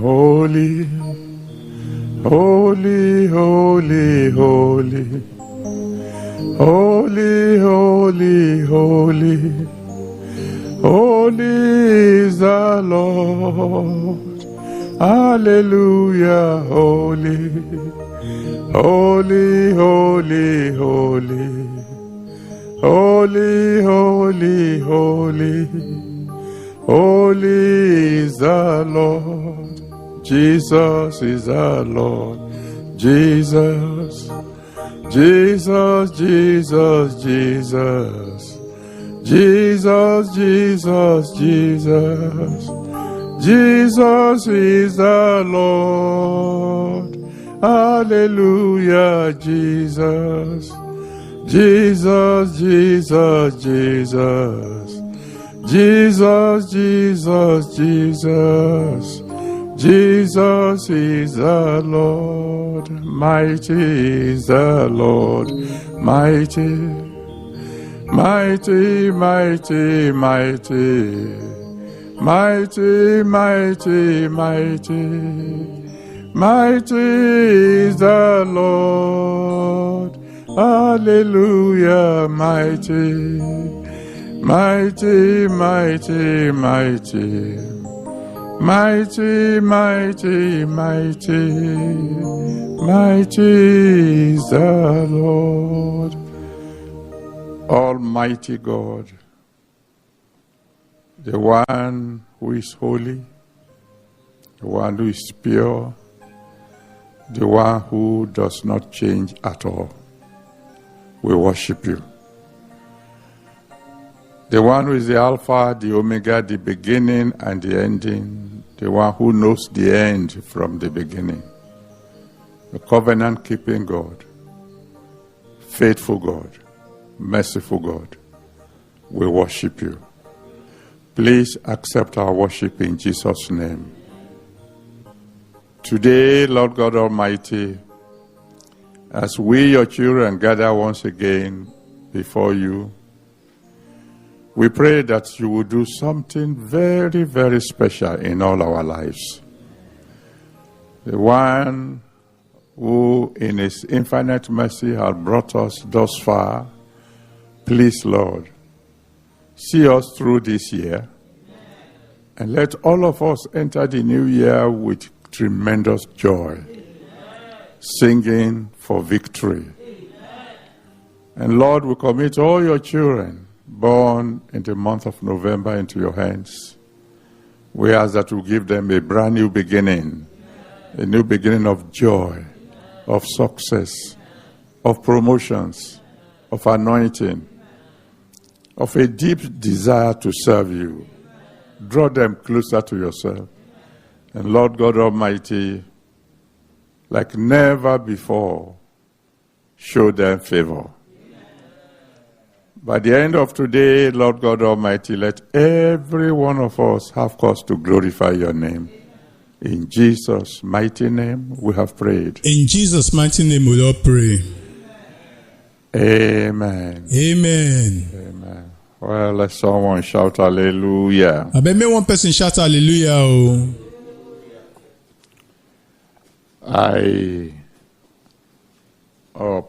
Holy, holy, holy, holy. Holy, holy, holy. Holy is the Lord. Hallelujah, holy. Holy, holy, holy. Holy, holy, holy. Holy is the Lord. Jesus is the Lord. Jesus. Jesus, Jesus, Jesus. Jesus, Jesus, Jesus. Jesus is the Lord. Hallelujah, Jesus. Jesus, Jesus, Jesus. Jesus, Jesus, Jesus. Jesus is the Lord. Mighty is the Lord. Mighty. Mighty, mighty, mighty. Mighty, mighty, mighty. Mighty is the Lord. Hallelujah, mighty. Mighty, mighty, mighty. Mighty, mighty, mighty. Mighty is the Lord. Almighty God, the one who is holy, the one who is pure, the one who does not change at all. We worship you. The one who is the Alpha, the Omega, the beginning and the ending, the one who knows the end from the beginning. The covenant-keeping God, faithful God, merciful God, we worship you. Please accept our worship in Jesus' name. Today, Lord God Almighty, as we, your children, gather once again before you, we pray that you will do something very, very special in all our lives. The one who, in his infinite mercy, has brought us thus far, please, Lord, see us through this year, and let all of us enter the new year with tremendous joy, singing for victory. And Lord, we commit all your children born in the month of November into your hands. We ask that you give them a brand new beginning, a new beginning of joy, of success, of promotions, of anointing, of a deep desire to serve you. Draw them closer to yourself. And Lord God Almighty, like never before, show them favor. By the end of today, Lord God Almighty, let every one of us have cause to glorify your name. In Jesus' mighty name, we have prayed. In Jesus' mighty name, we all pray. Amen. Amen. Amen. Well, let someone shout hallelujah. I bet me one person shout hallelujah.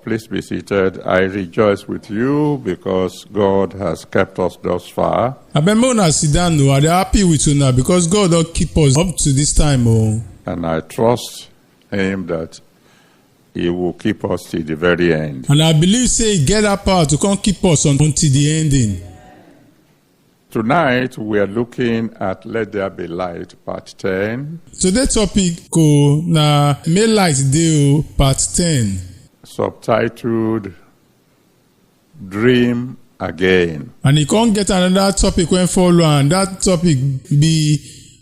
Please be seated. I rejoice with you because God has kept us thus far. I bet me una sit down. I'm happy with you now because God don't keep us up to this time. And I trust Him that He will keep us till the very end. And I believe say get that power to come keep us until the ending. Tonight we are looking at Let There Be Light, part 10. Today's topic go na May Light Dey part 10. Subtitled Dream Again. And you can't get another topic when follow, and that topic be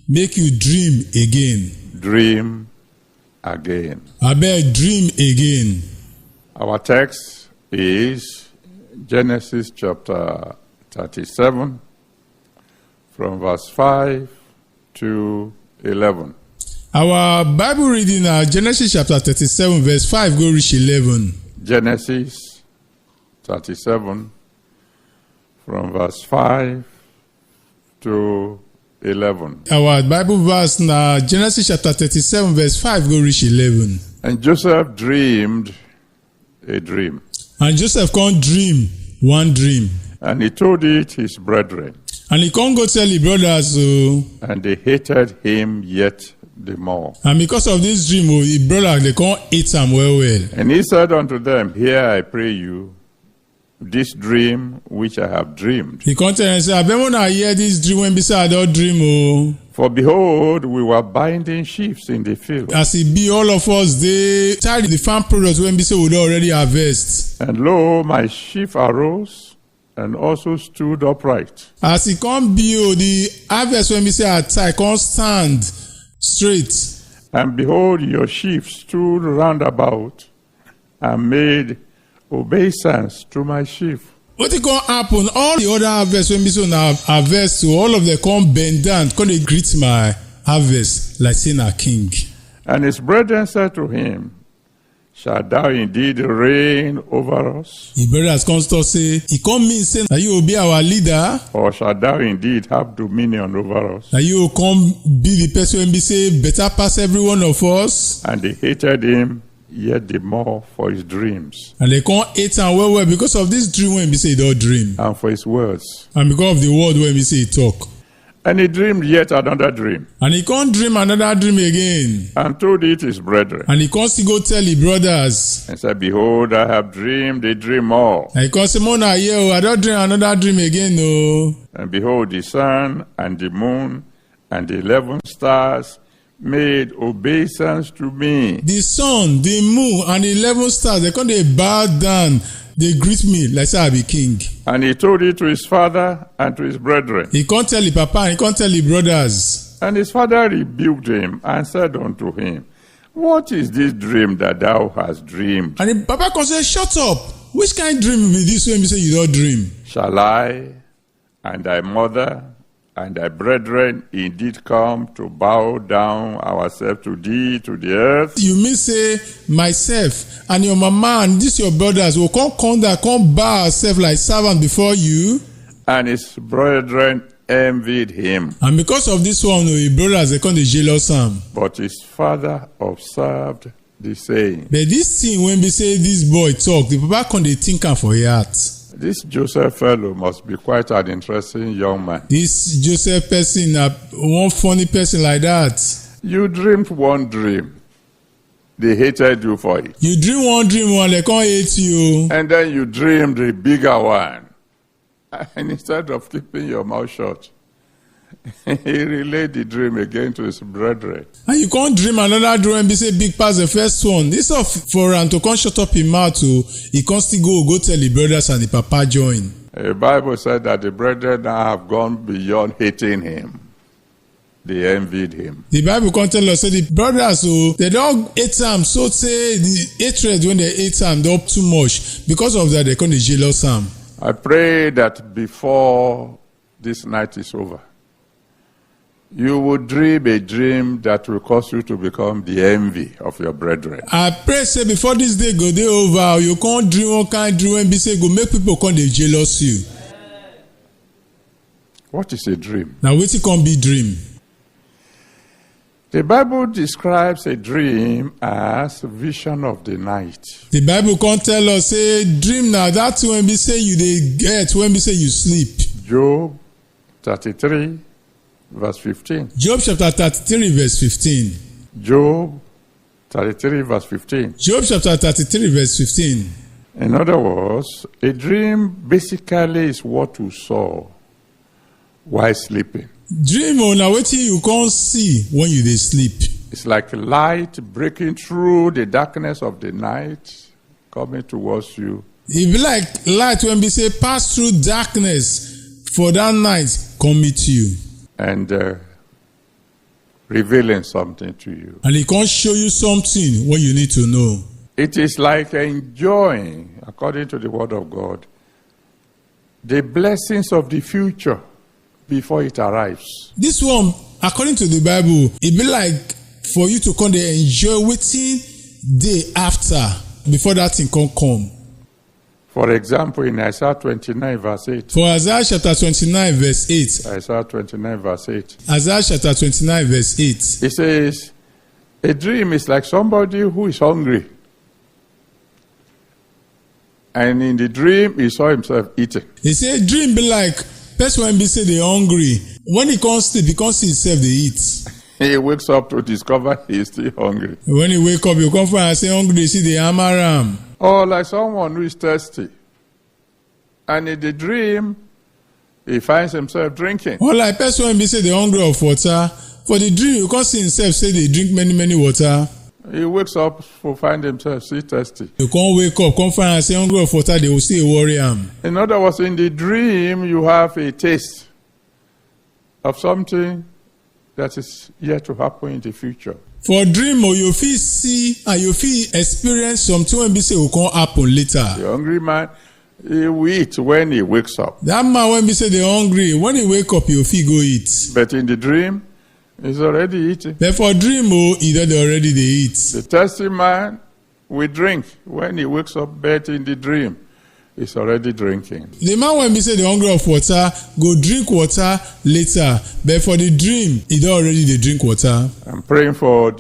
make you dream again. Dream again. I bet dream again. Our text is Genesis chapter 37 from verse 5 to 11. Our Bible reading are Genesis chapter 37 verse 5 go reach 11. Genesis 37 from verse 5 to 11. Our Bible verse na Genesis chapter 37 verse 5 go reach 11. And Joseph dreamed a dream, And Joseph come dream one dream. and he told it his brethren, And he come go tell his brothers and they hated him yet the more. and because of this dream his brother they come hate am well well. And he said unto them, Hear, I pray you, this dream which I have dreamed. He come tell them say abeg una hear this dream when be say I don dream o. For behold, we were binding sheaves in the field, As e be all of us dey tie the farm products wey be say we don already harvest. and lo, my sheaf arose and also stood upright. As e come be the harvest wey be say I tie come stand straight. And behold, your sheep stood round about and made obeisance to my sheaf. Wetin come happen? All the other harvest wey be say na harvest so all of them come bend down come dey greet my harvest like say na king. And his brethren said to him, Shalt thou indeed reign over us? His brothers come talk say e come mean say na you go be our leader, Or shalt thou indeed have dominion over us? na you go come be the person wey be say better pass every one of us. And they hated him yet the more for his dreams And they come hate am well well because of this dream wey be say he don dream and for his words. and because of the word wey be say he talk. And he dreamed yet another dream, And he come dream another dream again. and told it his brethren, And he come still go tell his brothers. and said, Behold, I have dreamed a dream more. And he come say, Mona here, oh, I don dream another dream again, oh. And behold, the sun and the moon and the 11 stars made obeisance to me. The sun, the moon, and the 11 stars, they come dey bow down, they greet me like say I be king. And he told it to his father and to his brethren. He come tell his papa and he come tell his brothers. And his father rebuked him and said unto him, What is this dream that thou hast dreamed? And the papa come say, shut up. Which kind of dream be this when you say you don't dream? Shall I and thy mother and thy brethren indeed come to bow down ourselves to thee, to the earth? You mean say myself and your mama and these your brothers will come down, come bow ourselves like servant before you? And his brethren envied him. And because of this one, his brothers they come dey jealous am. But his father observed the saying. But this thing when we say this boy talk, the papa come dey think am for his heart. This Joseph fellow must be quite an interesting young man. This Joseph person na one funny person like that. You dreamed one dream. They hated you for it. You dream one they come hate you. And then you dreamed a bigger one. And instead of keeping your mouth shut, he relayed the dream again to his brethren. And you can't dream another dream and be say big pass the first one. This of for am to come shut up him mouth to he can't still go tell the brothers and the papa join. The Bible said that the brethren now have gone beyond hating him. They envied him. The Bible can't tell us say the brothers they don't hate am so say the hatred when they hate am they up too much. Because of that they come dey jealous am. I pray that before this night is over, you will dream a dream that will cause you to become the envy of your brethren. I pray say before this day go dey over, you can't dream one kind dream and be say go make people come dey jealous you. What is a dream? Now wetin come be dream? The Bible describes a dream as vision of the night. The Bible can't tell us say dream na that when be say you dey get when be say you sleep. Job 33 verse 15. Job chapter 33 verse 15. Job 33 verse 15. Job chapter 33 verse 15. In other words, a dream basically is what you saw while sleeping. Dream na wetin you can't see when you dey sleep. It's like light breaking through the darkness of the night, coming towards you. E be like light when be say pass through darkness for that night come meet you. And revealing something to you. And e can't show you something what you need to know. It is like enjoying, according to the word of God, the blessings of the future before it arrives. This one, according to the Bible, e be like for you to come dey enjoy wetin dey after before that thing come. For example, in Isaiah 29 verse 8. For Isaiah chapter 29 verse 8. Isaiah 29 verse 8. Isaiah chapter 29 verse 8. It says, a dream is like somebody who is hungry. And in the dream, he saw himself eating. He say dream be like person when be say they hungry. When he can't sleep, he can't see himself they eat. He wakes up to discover he is still hungry. When he wake up, you come from and say hungry, see the hammer am. Or like someone who is thirsty. And in the dream, he finds himself drinking. Or like person when be say they hungry of water. For the dream, you can't see himself say they drink many water. He wakes up to find himself still thirsty. You can't wake up, come from and say hungry of water, they will still worry am. In other words, in the dream, you have a taste of something that is yet to happen in the future. For dream, you feel see and you feel experience something when be say will come happen later. The hungry man, he will eat when he wakes up. That man when be say they hungry, when he wake up, you feel go eat. But in the dream, he's already eating. But for dream, he don't already they eat. The thirsty man will drink when he wakes up, but in the dream, he's already drinking. The man when be say the hungry of water, go drink water later. But for the dream, he don't already they drink water. I'm praying for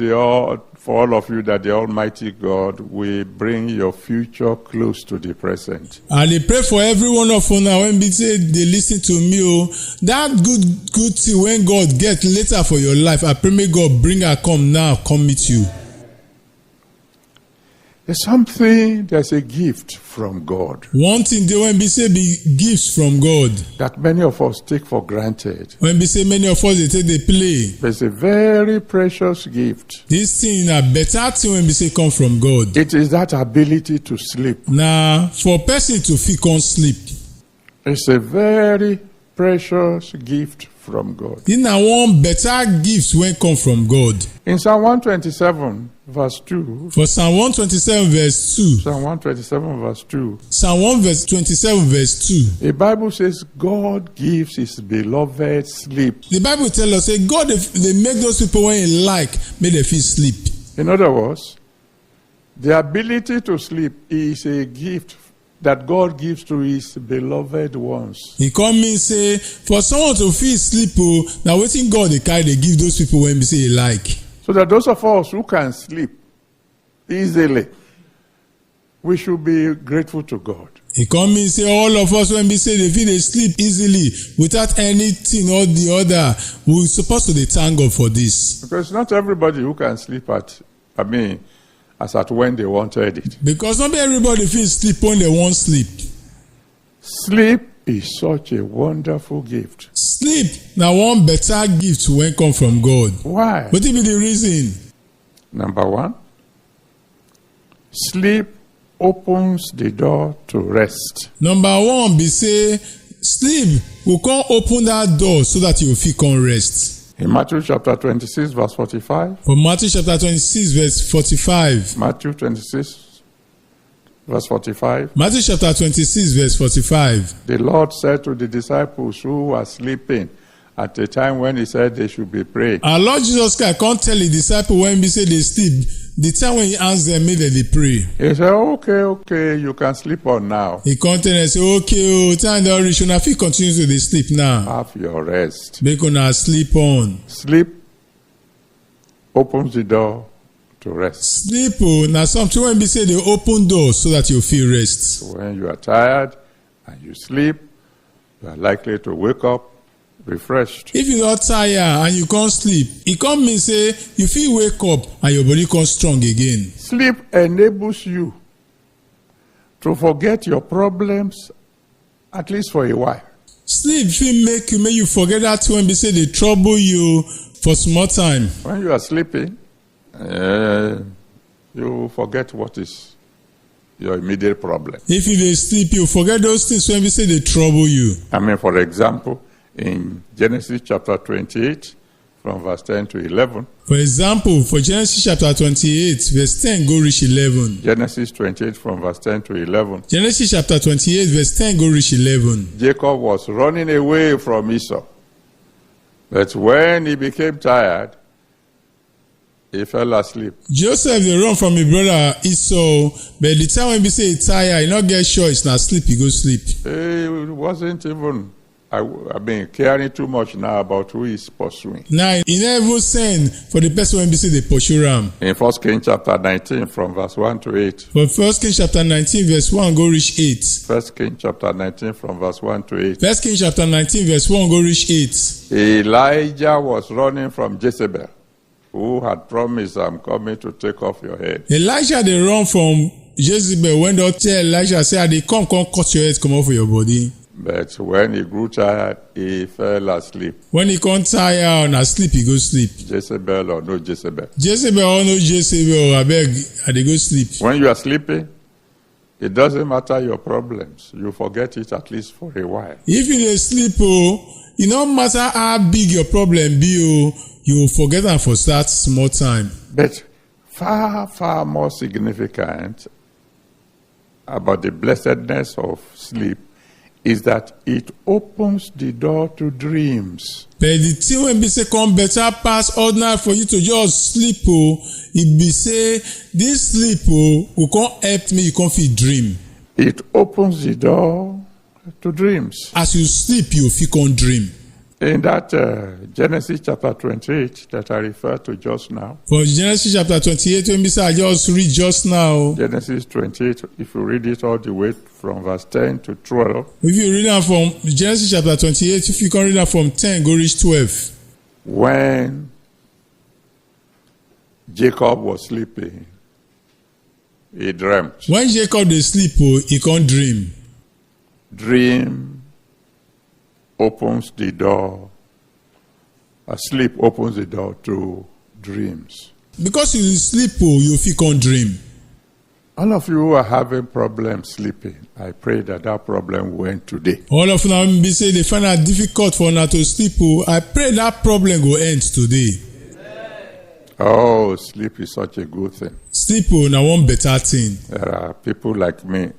all of you that the Almighty God will bring your future close to the present. And they pray for every one of you now when be say they listen to me. That good thing when God get later for your life, I pray may God bring her come now, come meet you. There's a gift from God. One thing they when be say be gifts from God. That many of us take for granted. When be say many of us they take they play. It's a very precious gift. This thing a better thing when be say come from God. It is that ability to sleep. Now for person to feel can't sleep. It's a very precious gift from God. This na one better gift when come from God. In Psalm 127 verse 2. For Psalm 127 verse 2. Psalm 127 verse 2. Psalm 127 verse 2. The Bible says God gives his beloved sleep. The Bible tells us say God they make those people when he like make them feel sleep. In other words, the ability to sleep is a gift that God gives to his beloved ones. He come mean say for someone to feel sleep now waiting God they carry they give those people when they say he like. So that those of us who can sleep easily, we should be grateful to God. He come mean say all of us when we say they feel they sleep easily without anything or the other, we're supposed to thank God for this. Because not everybody who can sleep as at when they wanted it. Because not everybody feels sleep when they want sleep. Sleep is such a wonderful gift. Sleep now one better gift when come from God. Why? What be the reason? Number one, sleep opens the door to rest. Number one be say sleep will come open that door so that you will feel come rest. In Matthew chapter 26 verse 45. For Matthew chapter 26 verse 45. Matthew 26 verse 45. Matthew chapter 26 verse 45. The Lord said to the disciples who were sleeping at the time when he said they should be praying. Our Lord Jesus Christ can't tell the disciples when we say they sleep. The time when he asks them, maybe they pray. He said, okay, you can sleep on now. He can't tell them, say, okay, time don't reach. If you continue to they sleep now. Have your rest. Make una sleep on. Sleep opens the door to rest. Sleep, now something when we say they open doors so that you feel rest. So when you are tired and you sleep, you are likely to wake up refreshed. If you are tired and you can't sleep, it can't mean say you feel wake up and your body comes strong again. Sleep enables you to forget your problems at least for a while. Sleep will make you forget that when they say they trouble you for small time. When you are sleeping, you forget what is your immediate problem. If you dey sleep, you forget those things when we say they trouble you. For example, in Genesis chapter 28, from verse 10 to 11. For example, for Genesis chapter 28, verse 10 go reach 11. Genesis 28 from verse 10 to 11. Genesis chapter 28, verse 10 go reach 11. Jacob was running away from Esau. But when he became tired, he fell asleep. Joseph dey run from him brother Esau, but the time when he say he tire, he no get choice, na sleep he go sleep. He wasn't even, caring too much now about who he's pursuing. Now, he never even send for the person when he say they pursue am. In 1 Kings chapter 19 from verse 1 to 8. For 1 Kings chapter 19 verse 1 go reach 8. 1 Kings chapter 19 from verse 1 to 8. 1 Kings chapter 19 verse 1 go reach 8. Elijah was running from Jezebel, who had promised, I'm coming to take off your head. Elijah dey run from Jezebel when they tell Elijah say I dey come cut your head come off for your body. But when he grew tired, he fell asleep. When he come tired and asleep, he go sleep. Jezebel or no Jezebel. Jezebel or no Jezebel, abeg, I dey go sleep. When you are sleeping, it doesn't matter your problems. You forget it at least for a while. If you dey sleep, it no matter how big your problem be, you will forget am for that small time. But far, far more significant about the blessedness of sleep is that it opens the door to dreams. But the thing wey be say come better pass ordinary for you to just sleep, it be say this sleep will come help me, you come fit dream. It opens the door to dreams. As you sleep, you fit come dream. In that Genesis chapter 28 that I referred to just now. For Genesis chapter 28, when I just read just now. Genesis 28, if you read it all the way from verse 10 to 12. If you read it from Genesis chapter 28, if you can read it from 10, go reach 12. When Jacob was sleeping, he dreamt. When Jacob dey sleep, he can't dream. Dream opens the door. Sleep opens the door to dreams. Because you sleep, you fit can't dream. All of you who are having problems sleeping, I pray that problem will end today. All of them be say they find it difficult for una to sleep. I pray that problem will end today. Oh, sleep is such a good thing. Sleep na one better thing. There are people like me.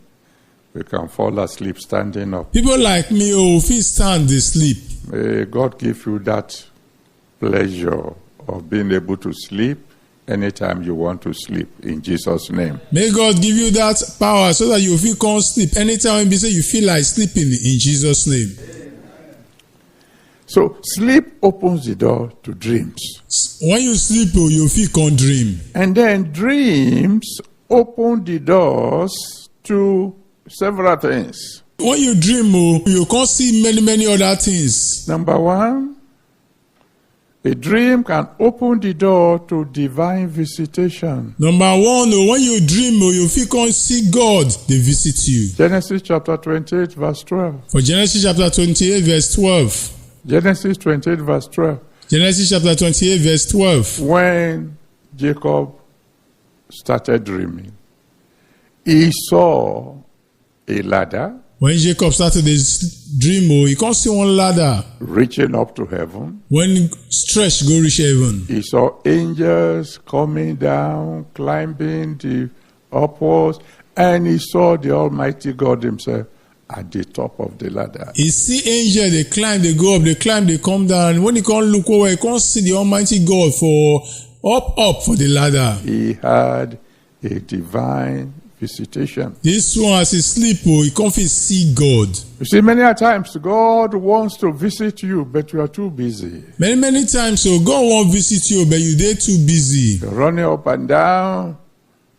We can fall asleep standing up. People like me fit stand dey sleep. May God give you that pleasure of being able to sleep anytime you want to sleep, in Jesus' name. May God give you that power so that you fit come sleep anytime you feel like sleeping, in Jesus' name. So sleep opens the door to dreams. When you sleep, you fit come dream. And then dreams open the doors to several things. When you dream, you can't see many other things. Number one, a dream can open the door to divine visitation. Number one, when you dream, you feel can't see God, they visit you. Genesis chapter 28 verse 12. For Genesis chapter 28 verse 12. Genesis 28 verse 12. Genesis chapter 28 verse 12. When Jacob started dreaming, he saw a ladder. When Jacob started his dream, he can't see one ladder reaching up to heaven. When stretch go reach heaven, he saw angels coming down, climbing the upwards, and he saw the Almighty God himself at the top of the ladder. He see angels, they climb, they go up, they climb, they come down. When he can't look over, he can't see the Almighty God for up for the ladder. He had a divine visitation. This one, as he sleep, he can't see God. You see, many times God wants to visit you, but you are too busy. Many times, so God won't visit you, but you're too busy. You're running up and down.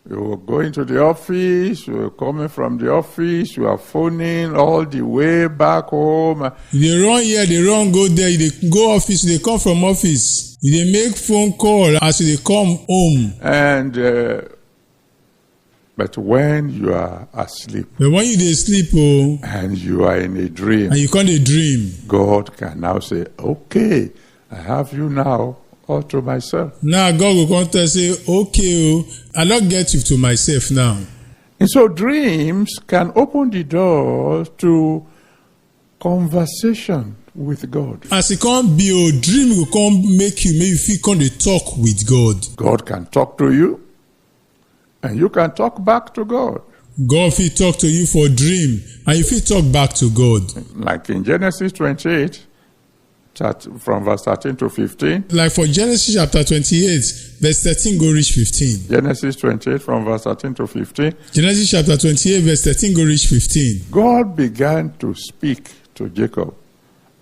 You're going to the office. You're coming from the office. You are phoning all the way back home. They run here, they run go there. They go office, they come from office. They make phone call as they come home. And but when you are asleep, but when you dey sleep, and you are in a dream, and you can't dream, God can now say, "Okay, I have you now all to myself." Now God will come and say, "Okay, I don't get you to myself now." And so dreams can open the door to conversation with God. As it can't be, dream will come make you feel come to talk with God. God can talk to you, and you can talk back to God. God will talk to you for dream, and you will talk back to God. Like in Genesis 28, from verse 13 to 15. Like for Genesis chapter 28, verse 13 go reach 15. Genesis 28 from verse 13 to 15. Genesis chapter 28, verse 13 go reach 15. God began to speak to Jacob.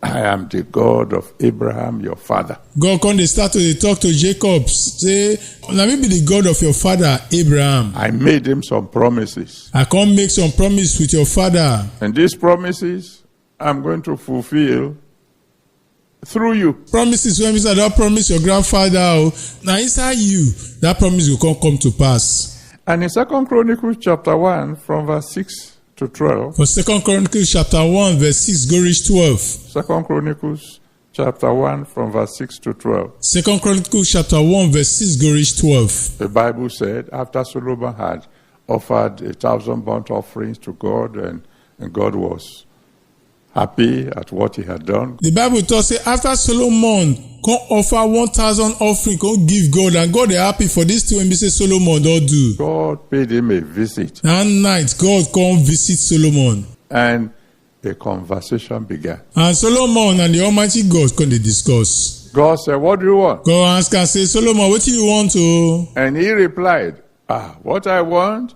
I am the God of Abraham, your father. God come, they start to talk to Jacob, say, let me be the God of your father, Abraham. I made him some promises. I come make some promise with your father. And these promises I'm going to fulfill through you. Promises when I don't promise your grandfather. Now inside you, that promise will come to pass. And in 2 Chronicles chapter 1 from verse 6 to 12. For 2 Chronicles chapter 1 verse 6 go reach 12. 2 Chronicles chapter 1 from verse 6 to 12. 2 Chronicles chapter 1 verse 6 go reach 12. The Bible said after Solomon had offered 1,000 burnt offerings to God and God was happy at what he had done. The Bible tells say after Solomon come offer 1,000 offering, come give God, and God is happy for this thing when we say Solomon don't do. God paid him a visit. That night, God come visit Solomon. And a conversation began. And Solomon and the Almighty God come to discuss. God said, what do you want? God ask and say, Solomon, what do you want to? And he replied, what I want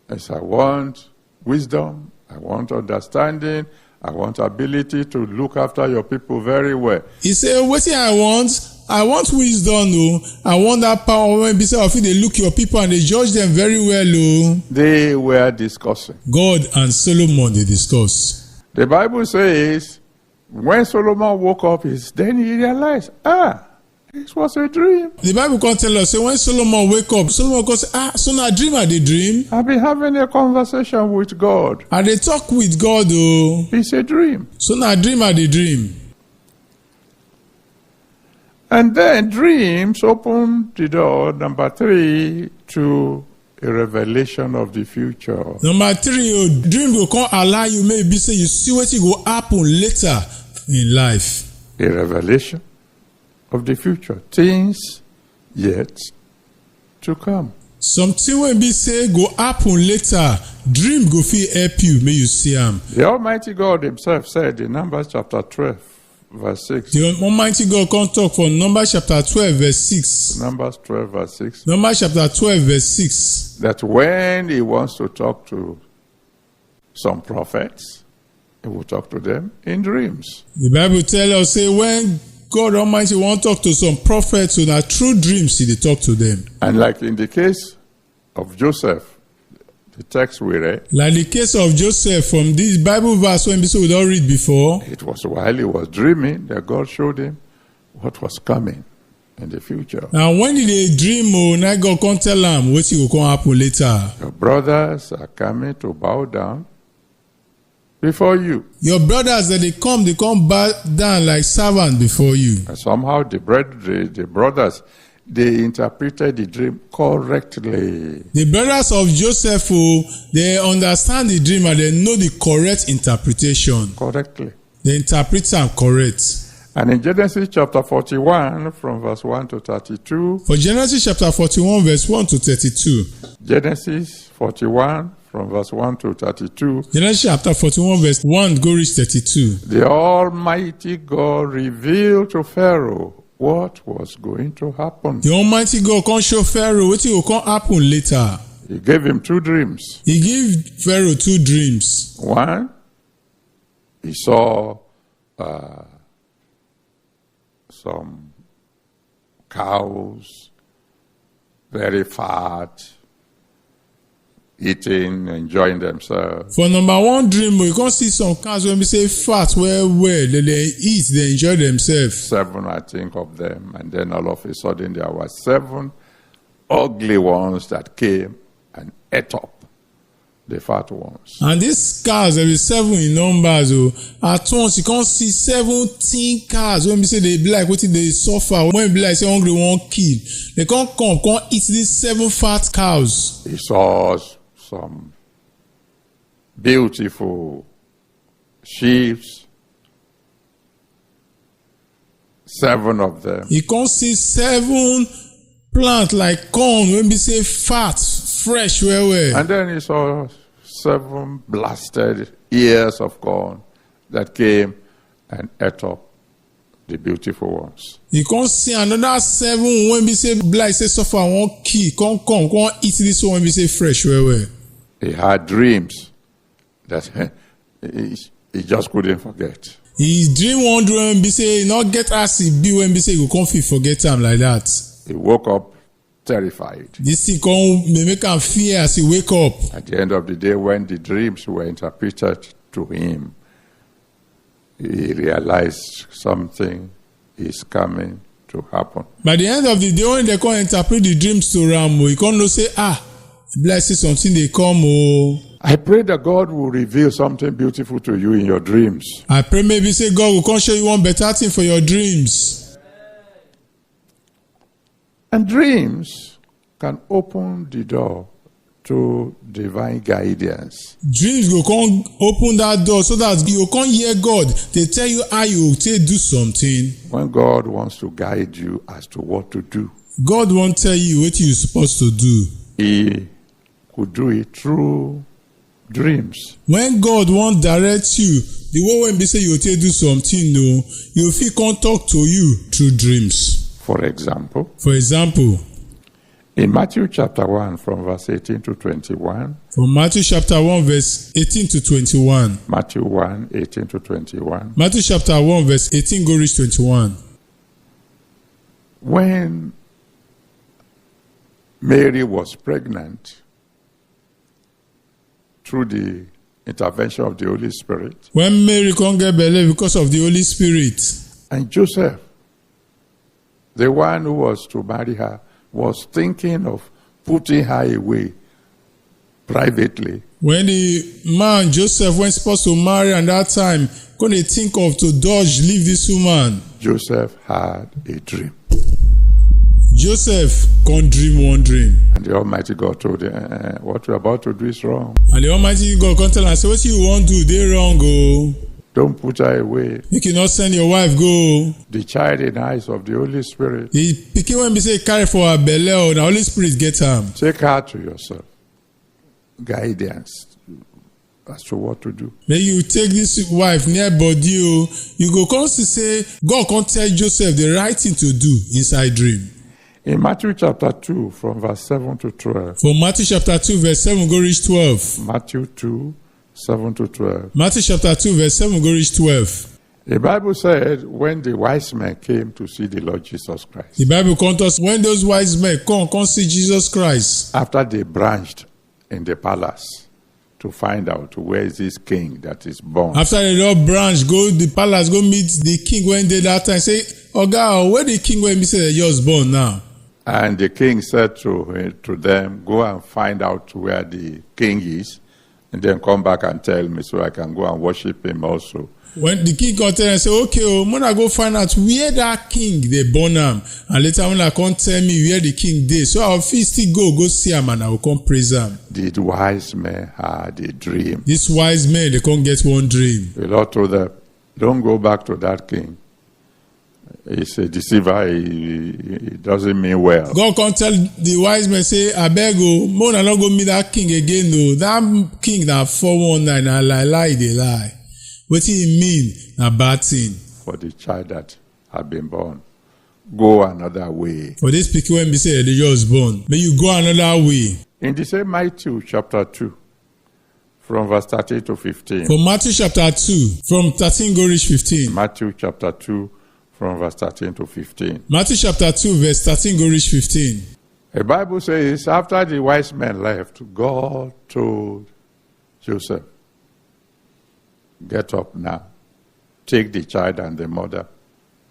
is I want wisdom, I want understanding, I want ability to look after your people very well. He said, what I want wisdom, I want that power when they look your people and they judge them very well. They were discussing. God and Solomon, they discuss. The Bible says, when Solomon woke up, then he realized, it was a dream. The Bible can tell us, say when Solomon wake up, Solomon can say, so na dream I dey dream. I've been having a conversation with God. I dey talk with God. It's a dream. So na dream I dey dream. And then dreams open the door, number 3, to a revelation of the future. Number 3, dream will come allow you maybe say you see what will happen later in life. A revelation of the future, things yet to come. Something when be say go happen later, dream go fit help you, may you see am. The Almighty God himself said in Numbers chapter 12, verse 6. The Almighty God come talk for Numbers chapter 12, verse 6. Numbers 12, verse 6. Numbers chapter 12, verse 6. That when he wants to talk to some prophets, he will talk to them in dreams. The Bible tells us, say when God Almighty want to talk to some prophets, so that through dreams he talk to them. And like in the case of Joseph, the text we read. Like the case of Joseph from this Bible verse when we don't read before. It was while he was dreaming that God showed him what was coming in the future. And when did they dream, now God can't tell them what will come happen later. Your brothers are coming to bow down before you. Your brothers that they come bow down like servants before you. And somehow the brothers, they interpreted the dream correctly. The brothers of Joseph, they understand the dream and they know the correct interpretation. Correctly. They interpret them correct. And in Genesis chapter 41, from verse 1 to 32. For Genesis chapter 41, verse 1 to 32. Genesis 41, from verse 1 to 32. Genesis chapter 41, verse 1 go reach 32. The Almighty God revealed to Pharaoh what was going to happen. The Almighty God can't show Pharaoh what will come happen later. He gave him 2 dreams. He gave Pharaoh 2 dreams. One, he saw some cows, very fat, eating, enjoying themselves. For number 1 dream, you can see some cows when we say fat, well, they eat, they enjoy themselves. 7, I think, of them. And then all of a sudden there were 7 ugly ones that came and ate up the fat ones. And these cows, there is 7 in numbers. At once, you can't see 17 cows. When we say they be like, what they suffer, when we be like, say hungry, one kill. They can't eat these 7 fat cows. He saw some beautiful sheep, 7 of them. You can't see 7 plants like corn when we say fat, fresh, well. And then he saw 7 blasted ears of corn that came and ate up the beautiful ones. You can't see another 7 when we say blind say suffer one key, come eat this one when we say fresh well. He had dreams that he just couldn't forget. He dream one dream when we say not get as he be when we say you can't forget him like that. He woke up terrified. This thing can make him fear as he wake up. At the end of the day, when the dreams were interpreted to him, he realized something is coming to happen. By the end of the day, when they can interpret the dreams to Ram, he can't no say, bless something they come. I pray that God will reveal something beautiful to you in your dreams. I pray maybe say God will come show you one better thing for your dreams. And dreams can open the door to divine guidance. Dreams go come open that door so that you can hear God. They tell you how you take do something. When God wants to guide you as to what to do, God won't tell you what you're supposed to do. He could do it through dreams. When God won't direct you, the way when they say you take do something, no, you feel can't talk to you through dreams. For example, in Matthew chapter 1 from verse 18 to 21. From Matthew chapter 1 verse 18 to 21. Matthew 1, 18 to 21. Matthew chapter 1 verse 18 go reach 21. When Mary was pregnant through the intervention of the Holy Spirit. When Mary can't get belly because of the Holy Spirit. And Joseph, the one who was to marry her, was thinking of putting her away privately. When the man Joseph was supposed to marry at that time, couldn't they think of to leave this woman? Joseph had a dream. Joseph can't dream one dream. And the Almighty God told him, what you're about to do is wrong. And the Almighty God can't tell him, say, what you want to do, they wrong, go. Don't put her away. You cannot send your wife go. The child in the eyes of the Holy Spirit. The pikin when be say carry for her belly, or the Holy Spirit get him. Take her to yourself. Guidance as to what to do. Then you take this wife near body, you go come to say, God can't tell Joseph the right thing to do inside dream. In Matthew chapter 2, from verse 7 to 12. From Matthew chapter 2, verse 7 go reach 12. Matthew 2, 7 to 12. Matthew chapter 2, verse 7 go reach 12. The Bible said when the wise men came to see the Lord Jesus Christ. The Bible tells us when those wise men come see Jesus Christ. After they branched in the palace to find out where is this king that is born. After they all branch, go the palace, go meet the king when they that time. Say, Oga, where the king when he said they just born now? And the king said to them, go and find out where the king is, and then come back and tell me so I can go and worship him also. When the king come tell and say, okay, I'm gonna go find out where that king they born him, and later when I come tell me where the king dey, so I'll still go see him and I will come praise him. The wise men had a dream. These wise men, they can't get one dream. The Lord told them, don't go back to that king. He's a deceiver. He doesn't mean well. God can't tell the wise men, say, I beg you, more than not go meet that king again, no. That king that 419, na lie, they lie. What do you mean? A bad thing. For the child that had been born, go another way. For this people when we say they just born, may you go another way. In the same Matthew chapter 2, from verse 13 to 15. From Matthew chapter 2, from 13 go reach 15. Matthew chapter 2, from verse 13 to 15. Matthew chapter 2, verse 13 go reach 15. The Bible says, after the wise men left, God told Joseph, get up now, take the child and the mother,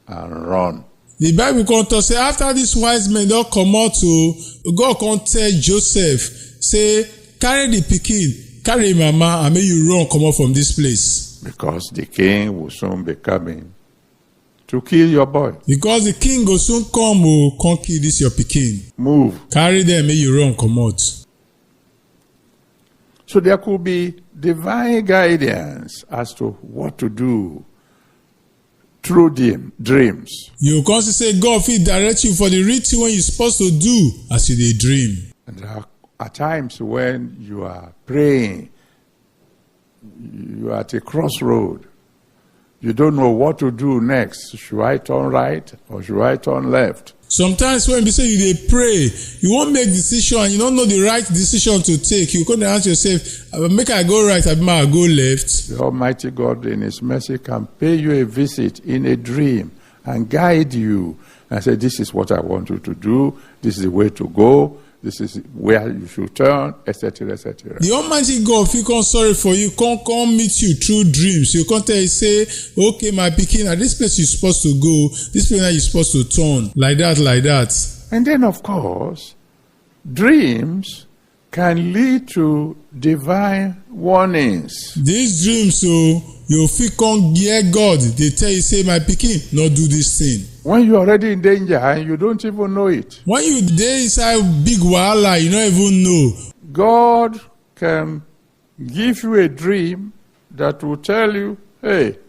and run. The Bible can't say after these wise men don't come out to, God can't tell Joseph, say, carry the pikin, carry mama, and may you run, come out from this place. Because the king will soon be coming to kill your boy. Because the king will soon come, can't kill this your pikin. Move. Carry them, may you run, come out. So there could be divine guidance as to what to do through dreams. You can't say God will direct you for the real thing when you're supposed to do as you dey dream. And there are times when you are praying, you are at a crossroad, You don't know what to do next. Should I turn right or should I turn left? Sometimes when you say you dey pray, you won't make decision and you don't know the right decision to take. You come and ask yourself, make I go right, or I go left. The Almighty God in His mercy can pay you a visit in a dream and guide you and say, this is what I want you to do. This is the way to go. This is where you should turn, etc., etc. The Almighty God fit come sorry for you, come meet you through dreams. You come tell you say, okay, my pikin, at this place you're supposed to go, this place you're supposed to turn, like that. And then, of course, dreams can lead to divine warnings. These dreams, so you fit come hear God. They tell you, say, my pikin, not do this thing. When you're already in danger and you don't even know it. When you dey inside big wahala, you don't even know. God can give you a dream that will tell you, hey,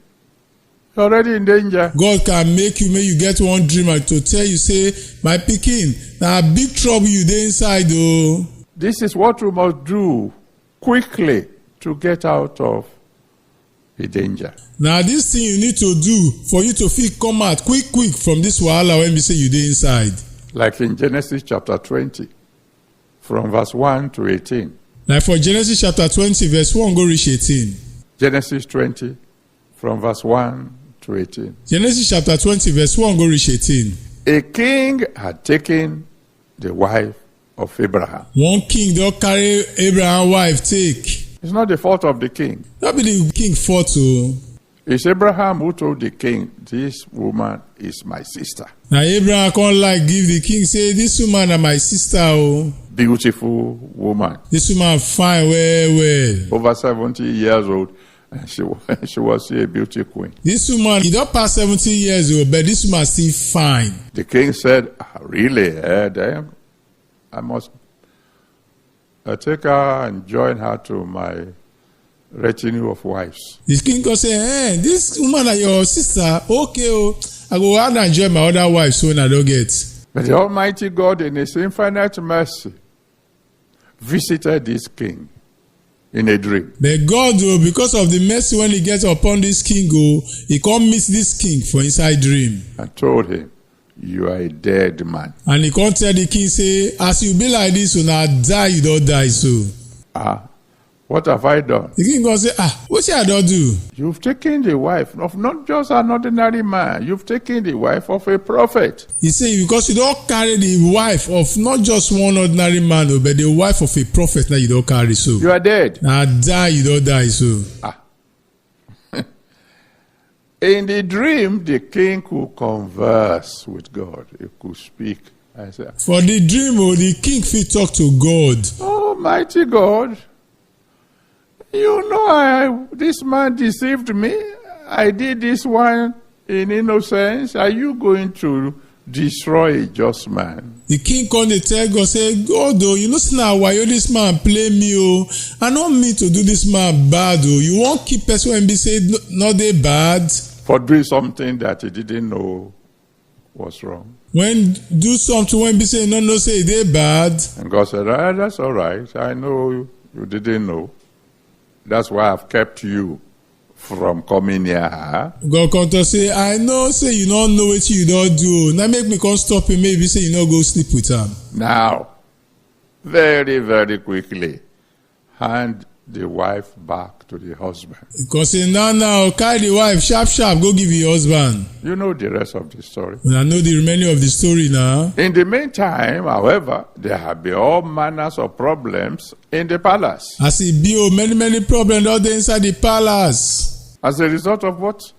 you're already in danger. God can make you get one dream to tell you, say, my pikin, now big trouble you dey inside though. This is what you must do quickly to get out of the danger. Now this thing you need to do for you to feel come out quick from this wahala when we say you dey inside. Like in Genesis chapter 20, from verse 1 to 18. Like for Genesis chapter 20, verse 1 go reach 18. Genesis 20, from verse 1 to 18. Genesis chapter 20, verse 1 go reach 18. A king had taken the wife of Abraham. One king don carry Abraham wife take. It's not the fault of the king. That be the king fault o. It's Abraham who told the king, this woman is my sister. Na Abraham come like give the king say, this woman na my sister o. Beautiful woman. This woman fine well. Over 70 years old. And she was still a beauty queen. This woman, he don pass 70 years old, but this woman still fine. The king said, really? Then I must take her and join her to my retinue of wives. The king go say, this woman is your sister. Okay, I go out and enjoy my other wives so I don't get. But the Almighty God in His infinite mercy visited this king in a dream. But God, because of the mercy when He gets upon this king, He come meet this king for inside dream. And told him, you are a dead man. And He come tell the king, say, as you be like this, when I die, you don't die so. What have I done? The king go say, what I don't do? You've taken the wife of not just an ordinary man. You've taken the wife of a prophet. He say, because you don't carry the wife of not just one ordinary man, but the wife of a prophet that you don't carry so. You are dead. I die, you don't die so. In the dream, the king could converse with God. He could speak. I said, for the dream, the king fit talk to God. Almighty God, you know this man deceived me. I did this one in innocence. Are you going to destroy a just man? The king come to tell God, say, God, you know now why this man play me, I don't mean to do this man bad, You won't keep person and be say not they bad. For doing something that he didn't know was wrong. When do something when be say no say they bad. And God said, that's all right. I know you didn't know. That's why I've kept you from coming near her. God come to say, I know say you don't know what you don't do. Now make me come stop him, maybe say you not go sleep with him. Now, very, very quickly, hand the wife back to the husband. Because say now, carry the wife, sharp, go give your husband. You know the rest of the story. I know the remaining of the story now. In the meantime, however, there have been all manners of problems in the palace. As it be, many problems all there inside the palace. As a result of what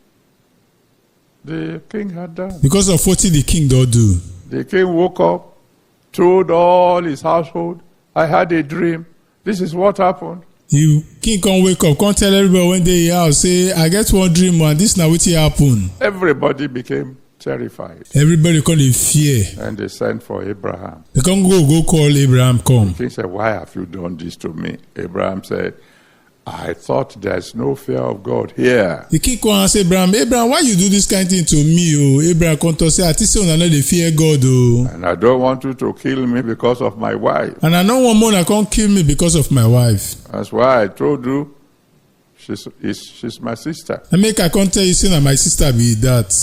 the king had done. Because of what the king don't do. The king woke up, told all his household, I had a dream. This is what happened. The king come wake up, come tell everybody when they house, say, I get one dream, and this now what happen. Everybody became terrified. Everybody come in fear. And they sent for Abraham. They come go call Abraham, come. The king said, why have you done this to me? Abraham said, I thought there's no fear of God here. The king come and say, Abraham, why you do this kind of thing to me? Abraham come to say, I think so, I know they fear God. And I don't want you to kill me because of my wife. And I don't want more that come kill me because of my wife. That's why I told you, she's my sister. I make I can't tell you say na my sister be that.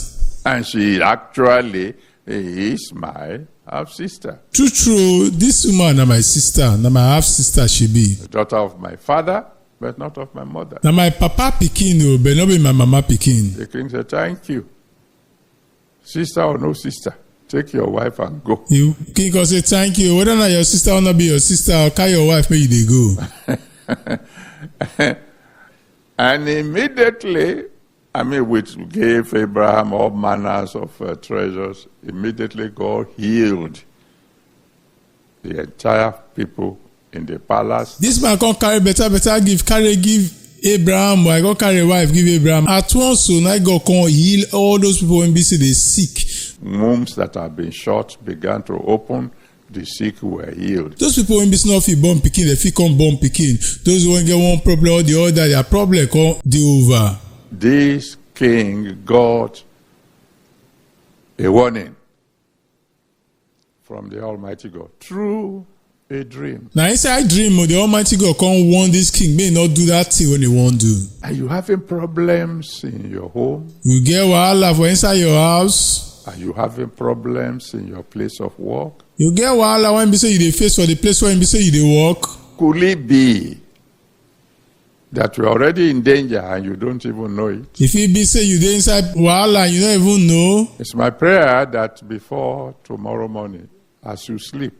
And she actually is my half-sister. True, this woman na my sister, na my half sister she be. The daughter of my father, but not of my mother. Na my papa pikin o, but not be my mama pikin. The king said, thank you. Sister or no sister, take your wife and go. You king go say thank you. Whether na your sister or not be your sister, or carry your wife make you dey go. And immediately, which gave Abraham all manners of treasures, immediately God healed the entire people in the palace. This man come carry better gift, give Abraham, I go carry wife, give Abraham. At once, so now God come heal all those people when be say they sick. Wombs that have been shut began to open. The sick were healed. Those people when be not fit born pikin, they fit come born pikin. Those who get one problem or the other, their problem come dey over. This king got a warning from the Almighty God through a dream. Now inside dream, the Almighty God come warn this king, may not do that thing when he won't do. Are you having problems in your home? You get wahala for inside your house. Are you having problems in your place of work? You get wahala when you say you dey face for the place where you say you dey work. Could it be that you're already in danger and you don't even know it? If it be say you dey inside wahala and you don't even know. It's my prayer that before tomorrow morning, as you sleep,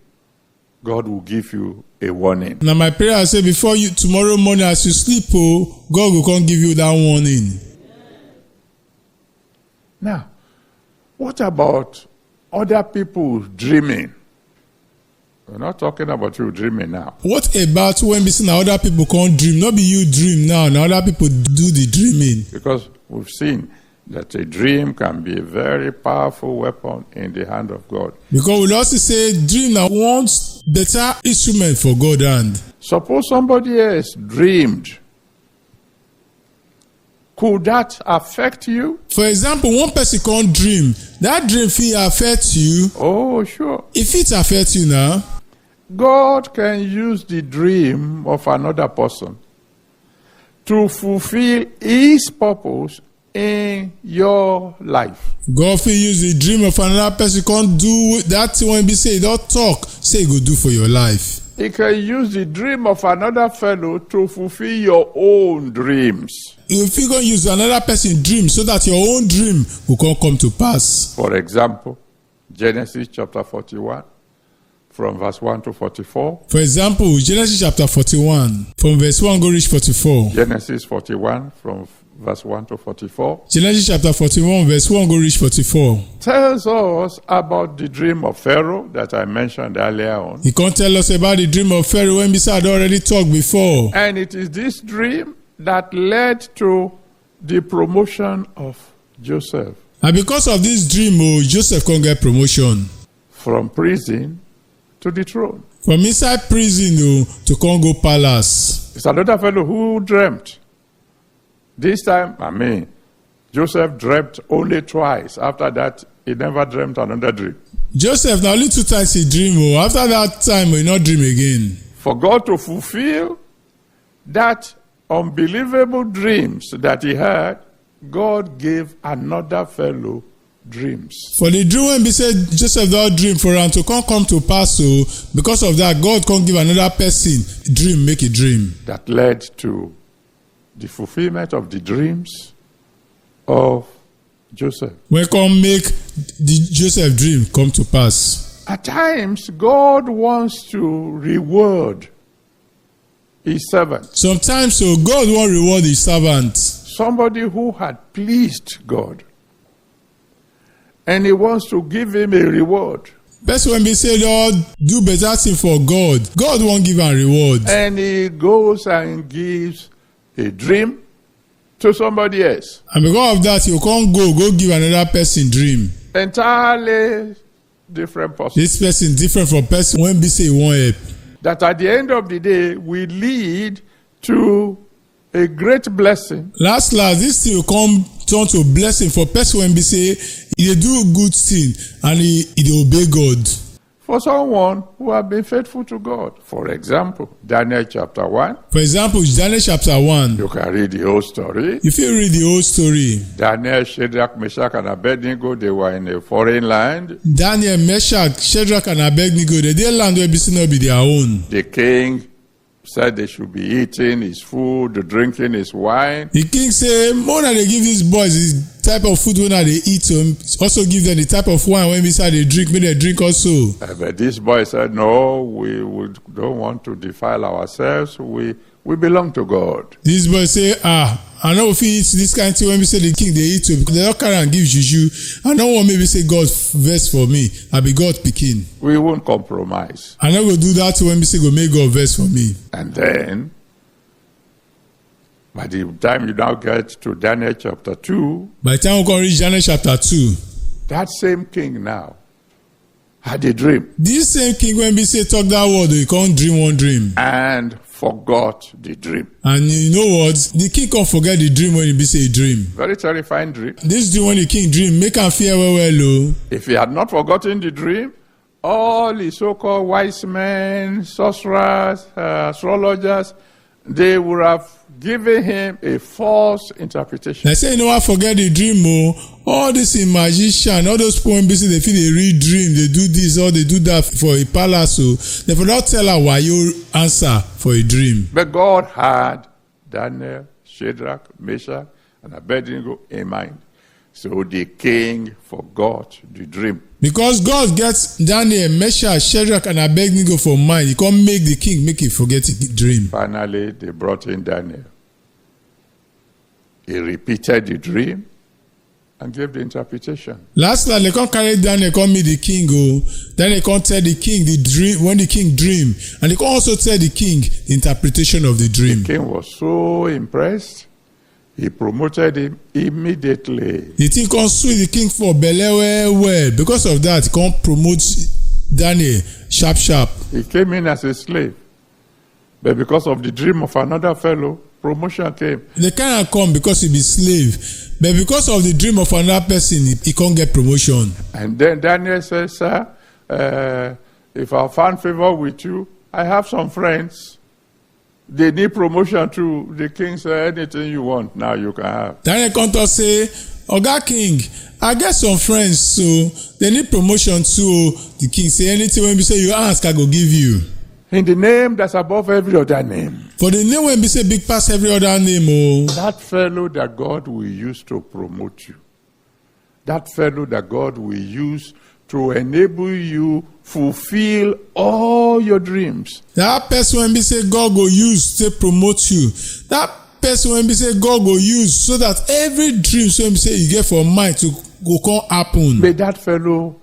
God will give you a warning. Now my prayer say before you tomorrow morning as you sleep, God will come give you that warning. Now, what about other people dreaming? We're not talking about you dreaming now. What about when we see other people can't dream? Not be you dream now, now other people do the dreaming. Because we've seen that a dream can be a very powerful weapon in the hand of God. Because we also say dream now wants better instrument for God hand. Suppose somebody else dreamed. Could that affect you? For example, one person can't dream. That dream will affect you. Oh, sure. If it affects you now, God can use the dream of another person to fulfill his purpose in your life. God will use the dream of another person, can't do that thing when he say, don't talk, say go do for your life. He can use the dream of another fellow to fulfill your own dreams. If you can use another person's dream so that your own dream will come to pass. For example, Genesis chapter 41, from verse 1 to 44. For example, Genesis chapter 41, from verse 1 go reach 44. Genesis 41, from verse 1 to 44. Genesis chapter 41, verse 1 go reach 44. Tells us about the dream of Pharaoh that I mentioned earlier on. He can't tell us about the dream of Pharaoh when we had already talked before. And it is this dream that led to the promotion of Joseph. And because of this dream, Joseph can't get promotion. From prison to the throne. From inside prison to Congo Palace. It's another fellow who dreamt. This time, Joseph dreamt only twice. After that, he never dreamt another dream. Joseph, now only 2 times he dream. After that time, he not dream again. For God to fulfill that unbelievable dreams that he had, God gave another fellow dreams. For the dream when we said Joseph don't dream for him to come to pass, so because of that, God can't give another person dream, make a dream. That led to the fulfillment of the dreams of Joseph. When come make the Joseph dream come to pass. At times, God wants to reward his servant. Sometimes, so God won't reward his servant. Somebody who had pleased God. And he wants to give him a reward. Best when we say, Lord, do better thing for God. God won't give a reward. And he goes and gives a dream to somebody else. And because of that, you can't go give another person dream. Entirely different person. This person different from person when we say he won't help. That at the end of the day will lead to a great blessing. Last, this thing will come turn to blessing for person when we say he do good thing and he obey God. for someone who has been faithful to God. For example, Daniel chapter 1. For example, Daniel chapter 1. You can read the whole story. If you read the whole story, Daniel, Shadrach, Meshach, and Abednego, they were in a foreign land. Daniel, Meshach, Shadrach, and Abednego, they did land where BC not be their own. The king said they should be eating his food, drinking his wine. The king say, more than they give these boys the type of food when they eat, also give them the type of wine when beside they drink, may they drink also. But this boy said, no, we don't want to defile ourselves. We belong to God. This boy say, I know if he eats this kind of thing when we say the king they eat to, because they don't carry and give juju. I don't want maybe say God verse for me. I be God picking. We won't compromise. I not go do that when we say go make God verse for me. And then, by the time you now get to Daniel chapter 2, by the time we can reach Daniel chapter 2, that same king now had a dream. This same king when we say talk that word, he can't dream one dream. And forgot the dream. And you know what? The king can't forget the dream when he be say dream. Very terrifying dream. This dream when the king dream, make him fear well. If he had not forgotten the dream, all the so-called wise men, sorcerers, astrologers, they would have given him a false interpretation. They say you know I forget the dream, all this magician, all those poems, they feel they read dream, they do this or they do that for a palace, so they will not tell her why you answer for a dream. But God had Daniel, Shadrach, Meshach, and Abednego in mind. So the king forgot the dream. Because God gets Daniel, Meshach, Shadrach, and Abednego for mind, he can't make the king make him forget the dream. Finally, they brought in Daniel. He repeated the dream and gave the interpretation. Last night, they can't carry Daniel, can't meet the king. Then they can't tell the king the dream when the king dream, and they can also tell the king the interpretation of the dream. The king was so impressed. He promoted him immediately. The thing can't sweet the king for belle well. Because of that, he can't promote Daniel sharp. He came in as a slave. But because of the dream of another fellow, promotion came. They cannot come because he be slave. But because of the dream of another person, he can't get promotion. And then Daniel says, sir, if I found favor with you, I have some friends. They need promotion too. The king said, anything you want, now you can have. Daniel Conto say, Oga King, I get some friends, so they need promotion too. The king say, anything when we say you ask, I go give you. In the name that's above every other name. For the name when we say big pass every other name. That fellow that God will use to promote you. That fellow that God will use to enable you fulfill all your dreams. That person when we say God go use to promote you. That person when we say God go use so that every dream so when we say you get for mind to go come happen. May that fellow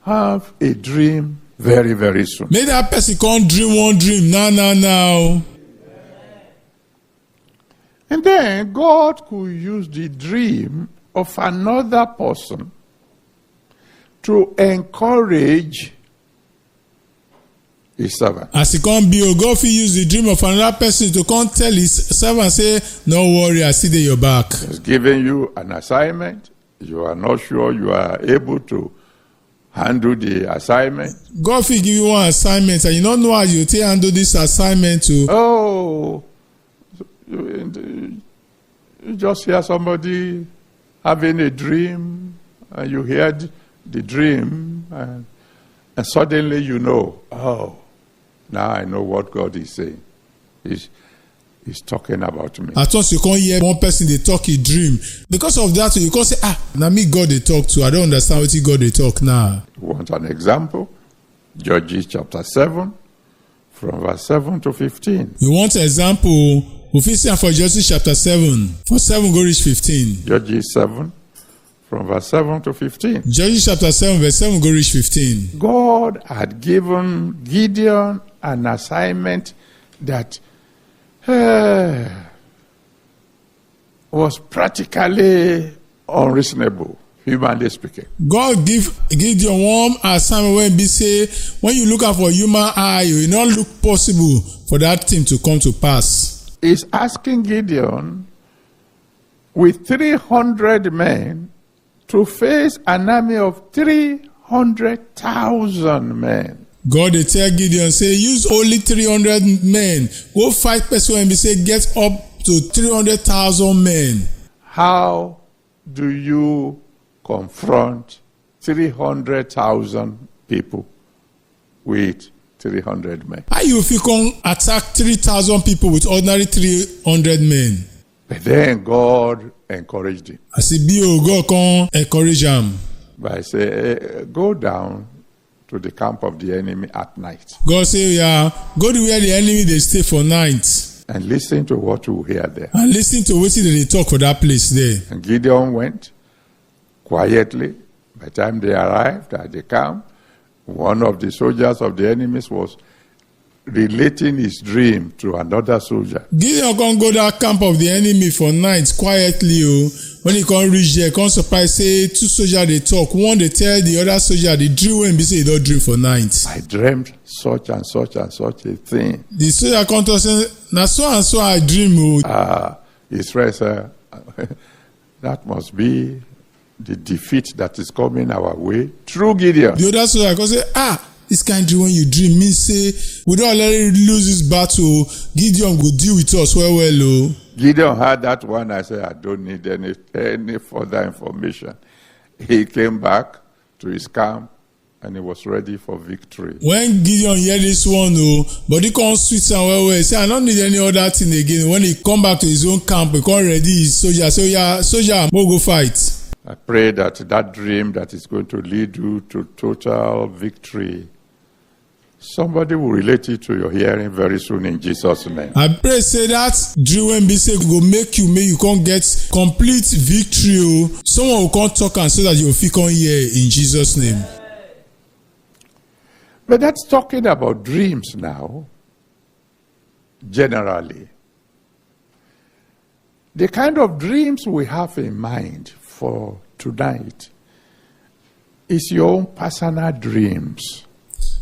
have a dream very, very soon. May that person come dream one dream now. And then God could use the dream of another person to encourage his servant. As he can't be, God will use the dream of another person to come tell his servant, say, no worry, I see that you're back. He's giving you an assignment. You are not sure you are able to handle the assignment. God will give you one assignment and you don't know how you take handle this assignment too. Oh, you just hear somebody having a dream and you heard the dream and suddenly you know, oh, now I know what God is saying. He's talking about me. At once you can't hear one person they talk a dream. Because of that you can't say, now me God they talk to. I don't understand what God they talk now. You want an example? Judges chapter 7 from verse 7 to 15. You want an example? We see for Judges chapter 7. For 7 go reach 15. Judges 7 from verse 7 to 15. Judges chapter 7 verse 7 go reach 15. God had given Gideon an assignment that was practically unreasonable, humanly speaking. God give Gideon one assignment when be say, when you look at for human eye, it will not look possible for that thing to come to pass. He's asking Gideon with 300 men to face an army of 300,000 men. God dey tell Gideon say use only 300 men go fight person wey be say get up to 300,000 men. How do you confront 300,000 people with 300 men? How you fit come attack 3,000 people with ordinary 300 men? But then God encouraged him As e be o, God come encourage am. by saying, go down to the camp of the enemy at night God say oya go to where the enemy dey stay for night and listen to what you hear there. and lis ten to wetin dem dey talk for that place there. And Gideon went quietly. By the time they arrived at the camp, one of the soldiers of the enemies was relating his dream to another soldier. Gideon come go that camp of the enemy for night quietly o. When he come reach there, come surprise say two soldiers dey talk. One dey tell the other soldier the dream wey be say he don dream for night. I dreamt such and such and such a thing. The soldier come talk say na so and so I dream o. His friend said, that must be the defeat that is coming our way through Gideon. The other soldier come say this kind dream when you dream mean say we don already lose this battle. Gideon go deal with us well o. Gideon had that one. I said, I don't need any further information. He came back to his camp and he was ready for victory. When Gideon hear this one but he come sweet am well he say I no need any other thing again. When he come back to his own camp, he come ready his soldier. So yeah, soldier, mo go fight. I pray that that dream that is going to lead you to total victory, somebody will relate it to your hearing very soon in Jesus' name. I pray say that dream wey be say go make you come get complete victory o. Someone will come talk am so that you fit come hear in Jesus' name. But that's talking about dreams now, generally. The kind of dreams we have in mind for tonight is your own personal dreams.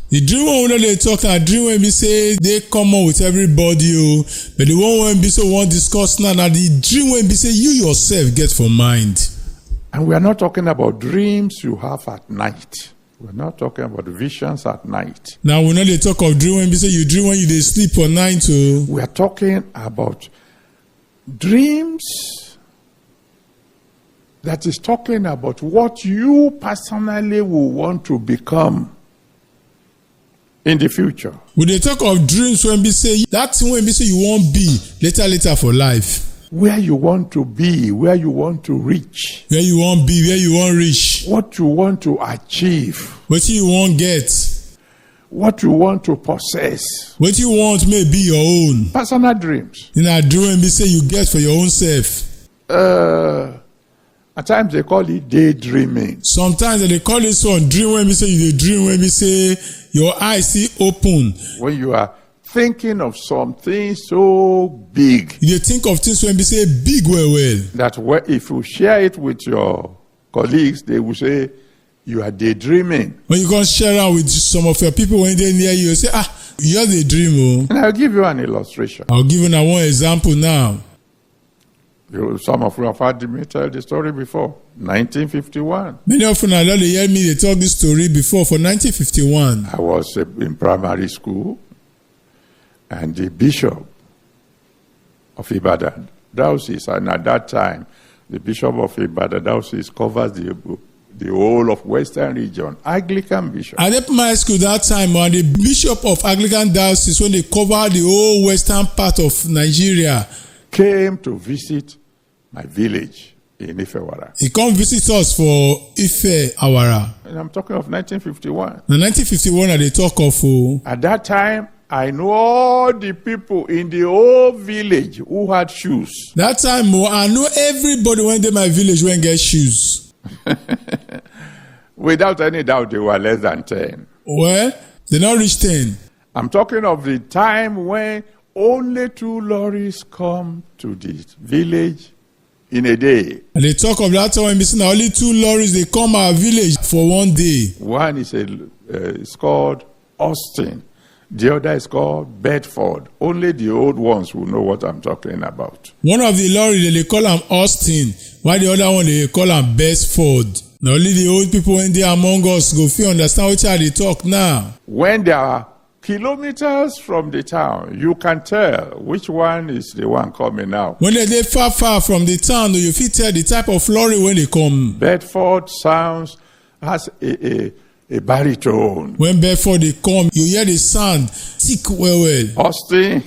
The dream wey we no dey talk na dream wey be say dey common with everybody o. But the one wey be say we wan discuss now na the dream wey be say you yourself get for mind. And we are not talking about dreams you have at night. We're not talking about visions at night. Now we no dey talk of dream wey be say you dream when you dey sleep for night o. We are talking about dreams that is talking about what you personally will want to become in the future. We dey talk of dreams wey be say that thing wey be say you wan be later for life. Where you want to be, where you want to reach. Where you wan be, where you wan reach. What you want to achieve. Wetin you wan get. What you want to possess. Wetin you want may be your own. Personal dreams. Na dream wey be say you get for your own self. At times they call it daydreaming. Sometimes they call this one dream wey be say you dey dream wey be say your eyes still open. When you are thinking of something so big. You dey think of things wey be say big well. That if you share it with your colleagues, they will say you are daydreaming. When you come share am with some of your people when they near you say you just dey dream o. And I'll give you an illustration. I'll give you one example now. Some of you have heard me tell the story before. 1951. Many of you now don dey hear me dey talk this story before. For 1951. I was in primary school, and the bishop of Ibadan diocese, and at that time, the bishop of Ibadan diocese covers the whole of Western region, Anglican bishop. At the primary school that time, and the bishop of Anglican diocese, when they cover the whole western part of Nigeria, came to visit my village in Ifewara. He come visit us for Ife Awara. And I'm talking of 1951. Na 1951 they talk of. At that time, I know all the people in the whole village who had shoes. That time, I know everybody when they my village when get shoes. Without any doubt, they were less than 10. Well, they not reach 10. I'm talking of the time when only 2 lorries come to the village in a day. And they talk of that time when only 2 lorries they come our village for one day. One is it's called Austin. The other is called Bedford. Only the old ones will know what I'm talking about. One of the lorries they call them Austin, while the other one they call them Bedford. Na only the old people when they among us go fit understand wetin I dey talk now. When they are kilometers from the town, you can tell which one is the one coming now. When they dey far from the town, you fit tell the type of lorry when they come. Bedford has a baritone. When Bedford they come, you hear the sound thick well. Austin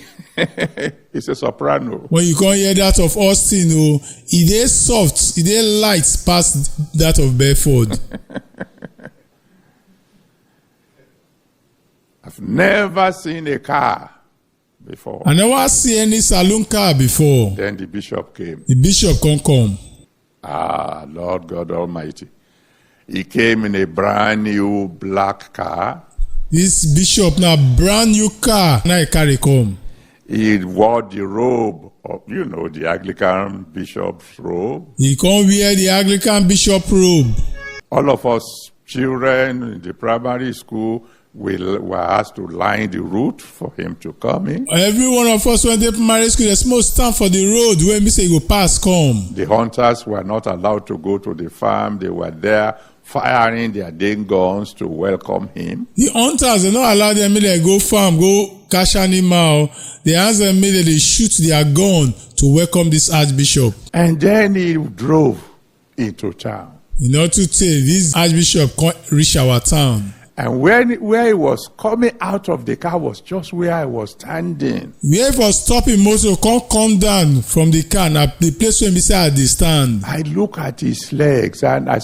is a soprano. When you come hear that of Austin, e dey soft, e dey light pass that of Bedford. I've never seen a car before. I never see any saloon car before. Then the bishop came. The bishop come. Ah, Lord God Almighty. He came in a brand new black car. This bishop na brand new car na he carry come. He wore the robe of, the Anglican bishop's robe. He come wear the Anglican bishop robe. All of us children in the primary school were asked to line the route for him to come in. Every one of us when they primary school, they must stand for the road when we say go pass come. The hunters were not allowed to go to the farm. They were there firing their Dane guns to welcome him. The hunters, they not allow them, they go farm, go catch animal. They ask them, they shoot their gun to welcome this archbishop. And then he drove into town. To say, this archbishop can't reach our town. And where he was coming out of the car was just where I was standing. Where he was stopping, motor come down from the car. Now the place where beside the stand. I look at his legs and I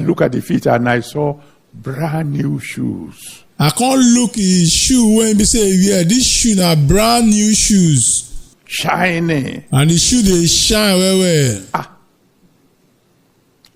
look at the feet and I saw brand new shoes. I can't look his shoe when he say, yeah, this shoe are brand new shoes. Shiny. And the shoe they shine well.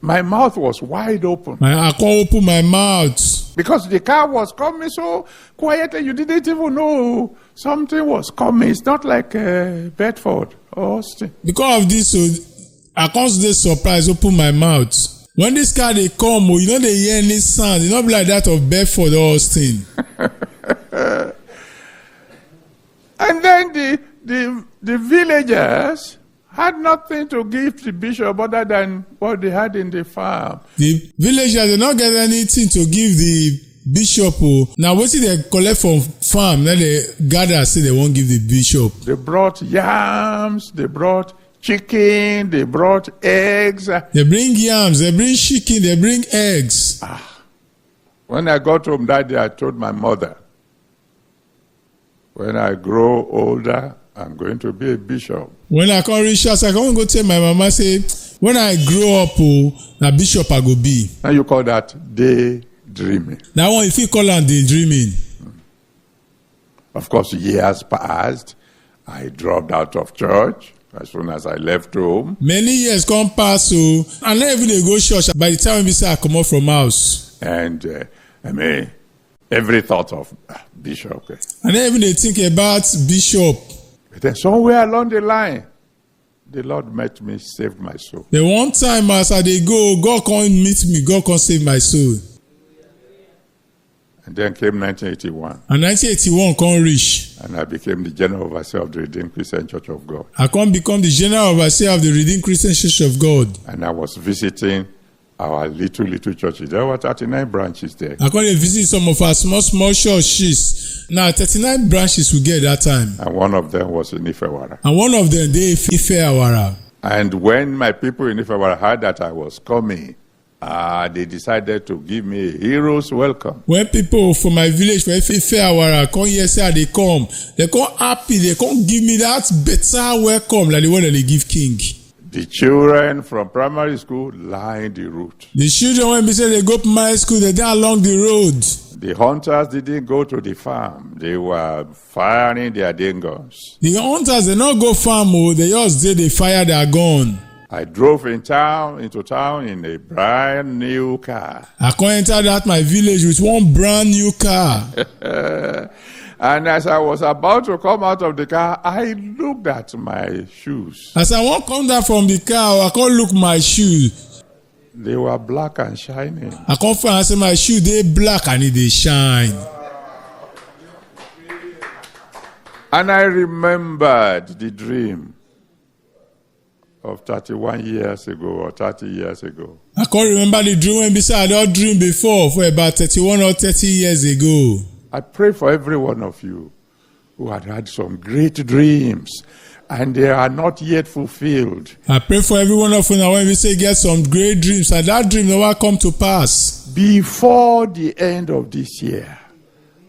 My mouth was wide open. I can't open my mouth. Because the car was coming so quietly, you didn't even know something was coming. It's not like Bedford or Austin. Because of this, I can't stay surprised, open my mouth. When this car they come, they hear any sound. It's not like that of Bedford or Austin. And then the villagers had nothing to give the bishop other than what they had in the farm. The villagers did not get anything to give the bishop. Now what did they collect from farm? Then they gather say they won't give the bishop. They brought yams, they brought chicken, they brought eggs. They bring yams, they bring chicken, they bring eggs. When I got home that day, I told my mother, when I grow older, I'm going to be a bishop. When I come reach house, I can't go tell my mama say, when I grow up, na bishop I go be. Now you call that daydreaming. That one, if you call am daydreaming. Of course, years passed. I dropped out of church as soon as I left home. Many years come pass, and not even they go church. By the time we say I come out from house. And every thought of bishop. And then even they think about bishop. But then somewhere along the line, the Lord met me, saved my soul. The one time as I dey go, God come meet me, God come save my soul. And then came 1981. And 1981 come reach. And I became the general overseer of the Redeemed Christian Church of God. I come become the general overseer of the Redeemed Christian Church of God. And I was visiting our little churches. There were 39 branches there. I come to visit some of our small churches. Now 39 branches we get that time. And one of them was in Ifewara. And one of them they Ifewara. And when my people in Ifewara heard that I was coming, they decided to give me a hero's welcome. When people from my village for Ifewara come here say they come happy, they come give me that better welcome like the one that they give king. The children from primary school lined the route. The children when we say they go primary school, they down along the road. The hunters didn't go to the farm. They were firing their Dane guns. The hunters they not go farm, they just they fire their gun. I drove into town in a brand new car. I come enter that my village with one brand new car. And as I was about to come out of the car, I looked at my shoes. As I won't come down from the car, I can't look my shoes. They were black and shining. I come find and say my shoe they black and they shine. And I remembered the dream of 31 years ago or 30 years ago. I can't remember the dream when I don't dream before for about 31 or 30 years ago. I pray for every one of you who had some great dreams and they are not yet fulfilled. I pray for every one of you now when we say get some great dreams and that dream never come to pass. Before the end of this year,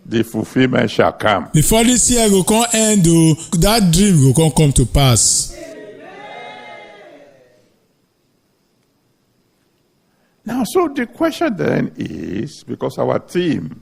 the fulfillment shall come. Before this year go come end, that dream go come to pass. Now, so the question then is, because our theme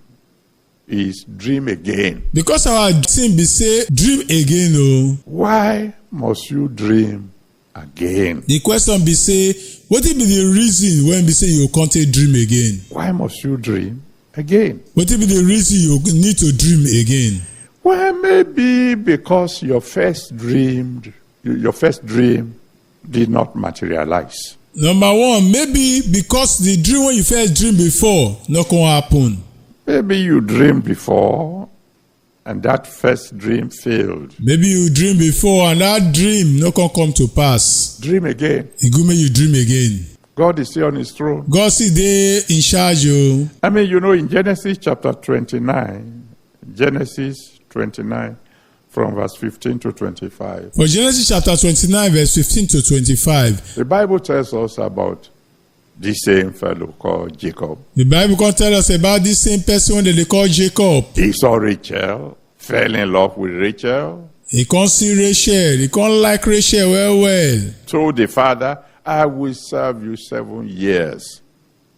is dream again. Because our theme be say dream again, why must you dream again? The question be say, what will be the reason when we say you can't dream again? Why must you dream again? What will be the reason you need to dream again? Well, maybe because your first dream did not materialize. Number one, maybe because the dream when you first dream before not gonna happen. Maybe you dreamed before and that first dream failed. Maybe you dream before and that dream not gonna come to pass. Dream again. It go make you dream again. God is still on his throne. God still there in charge. I mean, in Genesis chapter 29, Genesis 29, from verse 15 to 25. For Genesis chapter 29, verse 15 to 25. The Bible tells us about this same fellow called Jacob. The Bible can tell us about this same person that they call Jacob. He saw Rachel, fell in love with Rachel. He can't see Rachel. He can't like Rachel well. Told the father, I will serve you 7 years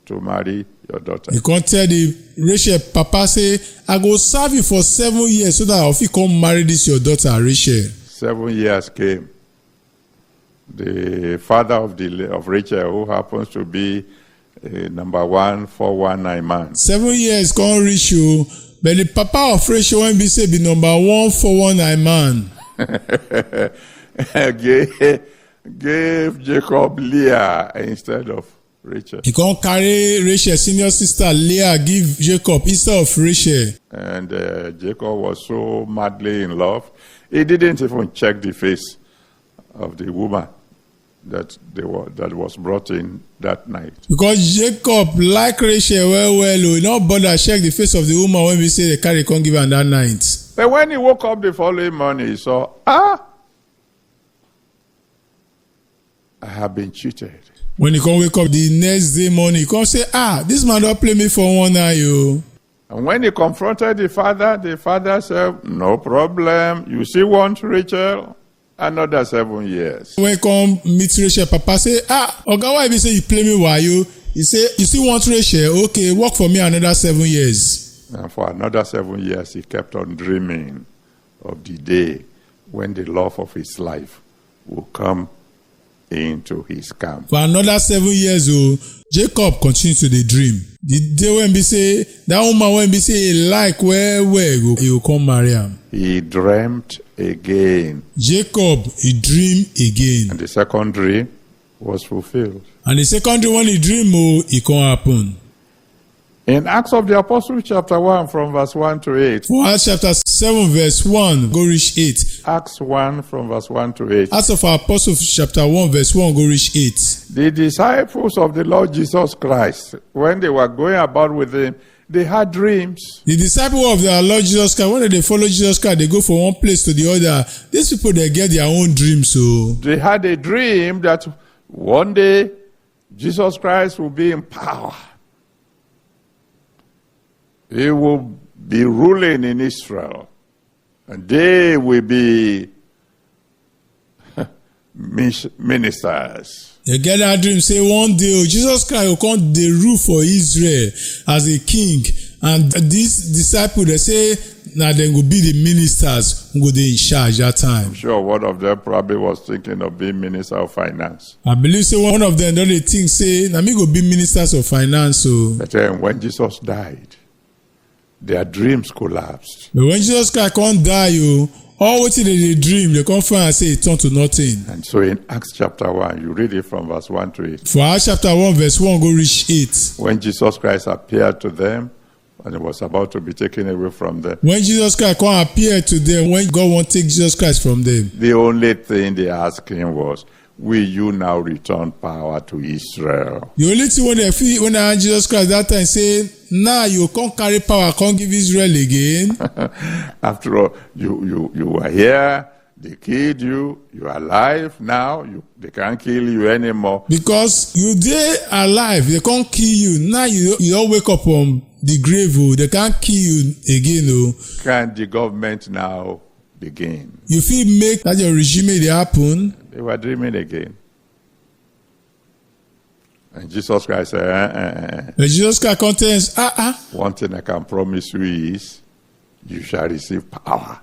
to marry your daughter. He can't tell the Rachel, Papa say, I go serve you for 7 years so that if you come marry this your daughter, Rachel. 7 years came. The father of Rachel, who happens to be number 1419 man. 7 years can't reach you, but the papa of Rachel when be say be number 1419 man. gave Jacob Leah instead of Rachel. He can't carry Rachel, senior sister Leah, give Jacob instead of Rachel. And Jacob was so madly in love, he didn't even check the face of the woman that was brought in that night. Because Jacob like Rachel well, he not bother check the face of the woman when we say the carry can't give her that night. But when he woke up the following morning, he saw, I have been cheated. When he can wake up the next day morning, he can say, this man don't play me for one eye, yo. And when he confronted the father said, no problem. You still want Rachel? Another 7 years. When he come meet Rachel, Papa say, Oga, why you say you play me why you? He say, you still want Rachel? Okay, work for me another 7 years. And for another 7 years, he kept on dreaming of the day when the love of his life will come into his camp. For another 7 years, Jacob continued to the dream. The day when he say, that woman when he say he like where he will come marry him. He dreamt again. Jacob, he dreamed again. And the second dream was fulfilled. And the second dream when he dreamed, it can't happen. In Acts of the Apostles chapter 1 from verse 1 to 8. For Acts chapter 7 verse 1 go reach 8. Acts 1 from verse 1 to 8. Acts of our Apostles chapter 1 verse 1 go reach 8. The disciples of the Lord Jesus Christ, when they were going about with him, they had dreams. The disciples of the Lord Jesus Christ, when they follow Jesus Christ, they go from one place to the other. These people, they get their own dreams. So they had a dream that one day Jesus Christ will be in power. He will be ruling in Israel. And they will be ministers. They get that dream, say one day Jesus Christ will come the rule for Israel as a king. And these disciples, they say, now they will be the ministers who go there in charge that time. I'm sure one of them probably was thinking of being minister of finance. I believe so. One of them, don't they think, say, now me go be ministers of finance. So. But then when Jesus died, their dreams collapsed. But when Jesus Christ can't die, all what they dream, they come find and say it turned to nothing. And so in Acts chapter 1, you read it from verse 1 to 8. For Acts chapter 1, verse 1, go reach 8. When Jesus Christ appeared to them, and he was about to be taken away from them. When Jesus Christ can't appear to them, when God won't take Jesus Christ from them. The only thing they asked him was, will you now return power to Israel? The only thing when they feel when Jesus Christ that time say, now you can't carry power, can't give Israel again. After all, you were here, they killed you, you are alive now, they can't kill you anymore. Because you dey alive, they can't kill you. Now you don't wake up from the grave, they can't kill you again. Can the government now begin? You feel make that your regime dey happen. They were dreaming again. And Jesus Christ said, But Jesus Christ contains, one thing I can promise you is, you shall receive power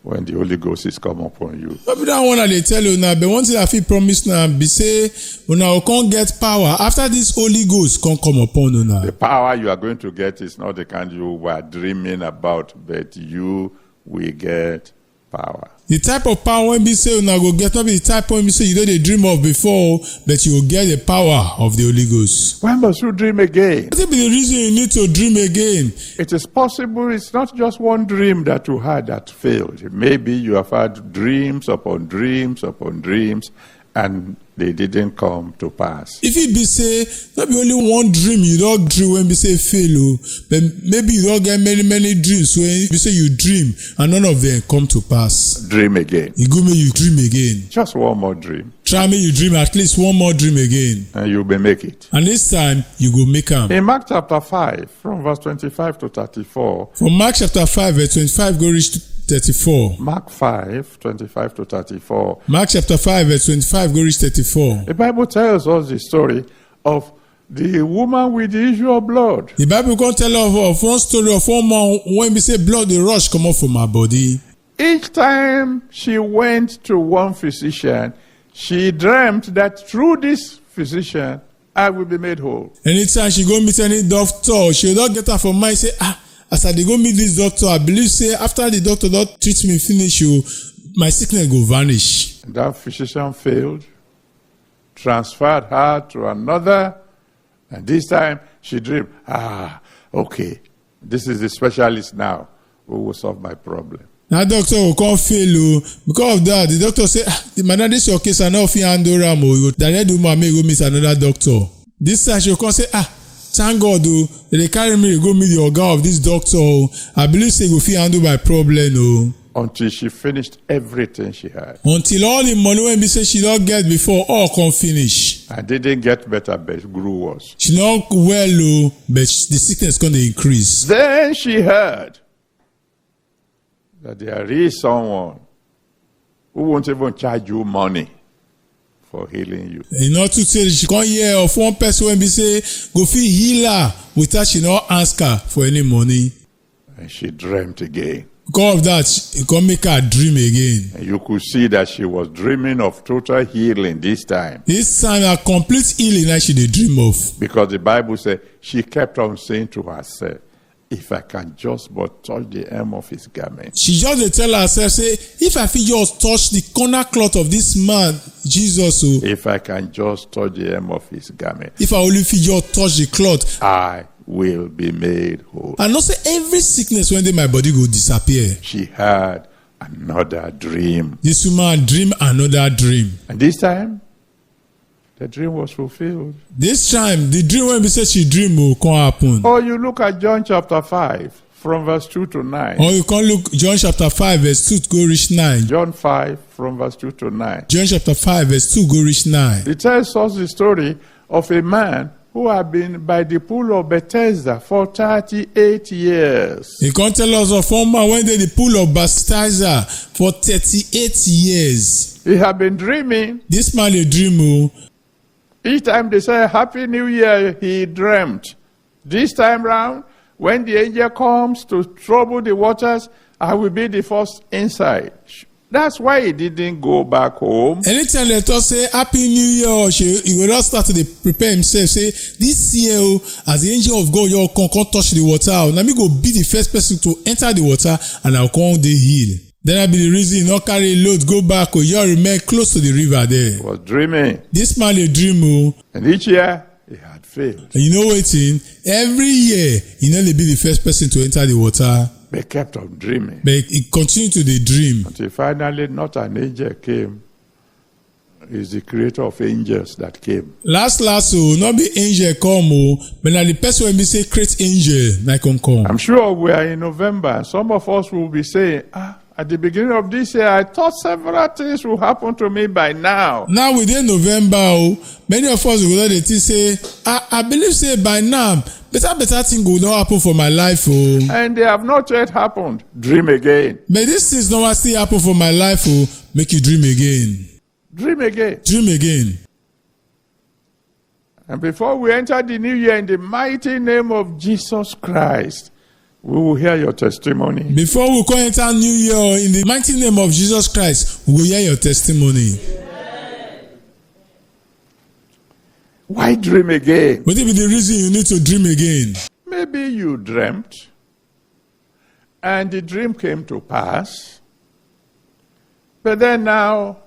when the Holy Ghost is come upon you. Maybe that one they tell you now, but one thing I feel promise now, be say, una can't get power after this Holy Ghost can't come upon you now. The power you are going to get is not the kind you were dreaming about, but you will get power. The type of power when be say una go get, not be the type when be say you know they dream of before, but you will get the power of the Holy Ghost. Why must you dream again? What be the reason you need to dream again? It is possible it's not just one dream that you had that failed. Maybe you have had dreams upon dreams upon dreams, and they didn't come to pass. If it be say, not be only one dream you don't dream when be say fail, but maybe you don't get many dreams when be say you dream and none of them come to pass. Dream again. You go make you dream again. Just one more dream. Try me you dream at least one more dream again. And you may make it. And this time, you go make them. In Mark chapter 5, from verse 25 to 34. From Mark chapter 5, verse 25, go reach to 34. Mark 5, 25 to 34. Mark chapter 5, verse 25, go reach 34. The Bible tells us the story of the woman with the issue of blood. The Bible can tell of one story of one man when we say blood, the rush come up from her body. Each time she went to one physician, she dreamt that through this physician, I will be made whole. Anytime she go meet any doctor, she will not get her from mind say, as I dey go meet this doctor, I believe say after the doctor don't treat me finish, my sickness go vanish. And that physician failed, transferred her to another, and this time she dreamed, okay, this is the specialist now who will solve my problem. That doctor will come fail, because of that, the doctor say, madam, this your case, I know if you handle am, you direct woman may go meet another doctor. This time she will come say, thank God, they carry me to go meet the organ of this doctor. I believe say go fit handle my problem. Until she finished everything she had. Until all the money when be say she don't get before, all come finish. I didn't get better, but it grew worse. She not well, but the sickness going to increase. Then she heard that there is someone who won't even charge you money for healing you. You know, to say she can't hear of one person when be say go fit heal her without she not ask her for any money. And she dreamt again. Because of that, it can make her dream again. And you could see that she was dreaming of total healing this time. This time, a complete healing that she did dream of. Because the Bible said she kept on saying to herself, if I can just but touch the hem of his garment. She just dey tell herself, say, if I fit just touch the corner cloth of this man, Jesus, if I can just touch the hem of his garment. If I only fit just touch the cloth, I will be made whole. And not say every sickness when my body go disappear. She had another dream. This woman dream another dream. And this time, the dream was fulfilled. This time, the dream when we say she dream will come happen. Or you look at John chapter 5, from verse 2 to 9. Or you can look John chapter 5, verse 2 to go reach 9. John 5, from verse 2 to 9. John chapter 5, verse 2 go reach 9. It tells us the story of a man who had been by the pool of Bethesda for 38 years. He can tell us of one man went in the pool of Bethesda for 38 years. He had been dreaming. This man a dream. Each time they say Happy New Year, he dreamt. This time round, when the angel comes to trouble the waters, I will be the first inside. That's why he didn't go back home. Anytime they talk say Happy New Year, he will not start to prepare himself. Say this year, as the angel of God, you can touch the water. Now me go be the first person to enter the water, and I'll come the heal. Then I be the reason he not carry load, go back, or you remain close to the river there. He was dreaming. This man a dream. And each year he had failed. And you know what? Every year he not be the first person to enter the water. They kept on dreaming. But he continued to the dream. Until finally not an angel came. is the creator of angels that came. Last not be angel come but na the person when be say create angel na come. I'm sure we are in November. Some of us will be saying, at the beginning of this year, I thought several things will happen to me by now. Now within November, many of us will dey say, I believe say by now, better thing go don happen for my life. And they have not yet happened. Dream again. But these things don't still happen for my life. Make you dream again. Dream again. Dream again. And before we enter the new year, in the mighty name of Jesus Christ, we will hear your testimony. Before we come enter new year, in the mighty name of Jesus Christ, we will hear your testimony. Why dream again? What is the reason you need to dream again? Maybe you dreamt, and the dream came to pass, but then now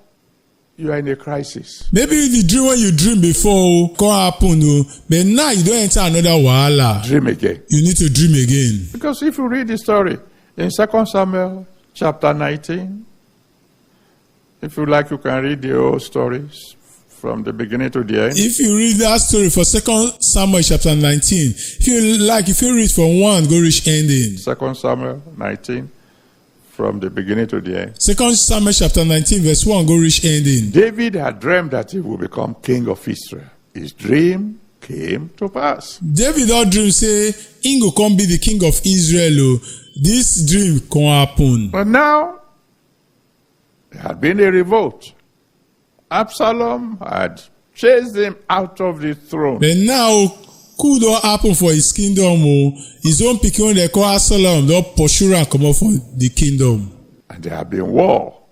you are in a crisis. Maybe the dream when you dream before can happen, but now you don't enter another wahala. Dream again. You need to dream again. Because if you read the story in 2 Samuel chapter 19, if you like, you can read the whole stories from the beginning to the end. If you read that story for 2 Samuel chapter 19, if you read from 1, go reach ending. 2 Samuel 19, from the beginning to the end. 2 Samuel chapter 19 verse 1, go reach ending. David had dreamed that he would become king of Israel. His dream came to pass. David don't dream say, he go come be the king of Israel. This dream can happen. But now, there had been a revolt. Absalom had chased him out of the throne. But now, could don't happen for his kingdom. His own pikin when they call Absalom, don't pursue and come up for the kingdom. And there had been war.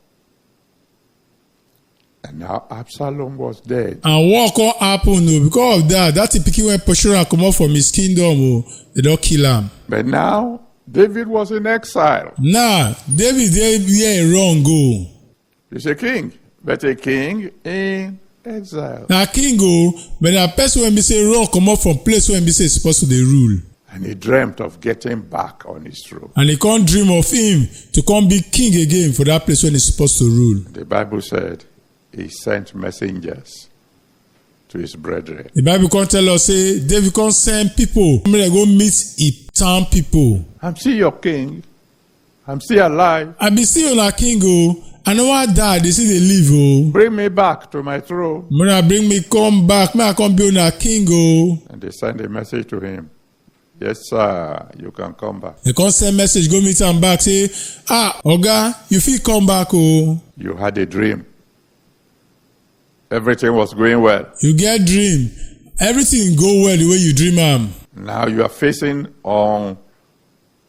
And now Absalom was dead. And war can't happen because of that. That pikin when pursue and come up from his kingdom, they don't kill him. But now, David was in exile. Now, David there wrong go. He's a king, but a king in exile. Now king but a person when be say wrong come up from place when be say supposed to dey rule. And he dreamt of getting back on his throne. And he can't dream of him to come be king again for that place when he's supposed to rule. The Bible said he sent messengers to his brethren. The Bible can't tell us say David can't send people. They go meet his town people. I'm still your king. I'm still alive. I be still on a king I know I die, they see they live Bring me back to my throne. Bring me come back, may I come be on a king And they sent a message to him. Yes, sir, you can come back. They can't send message, go meet him back, say, Oga, you feel come back You had a dream. Everything was going well. You get dream. Everything go well the way you dream Now you are facing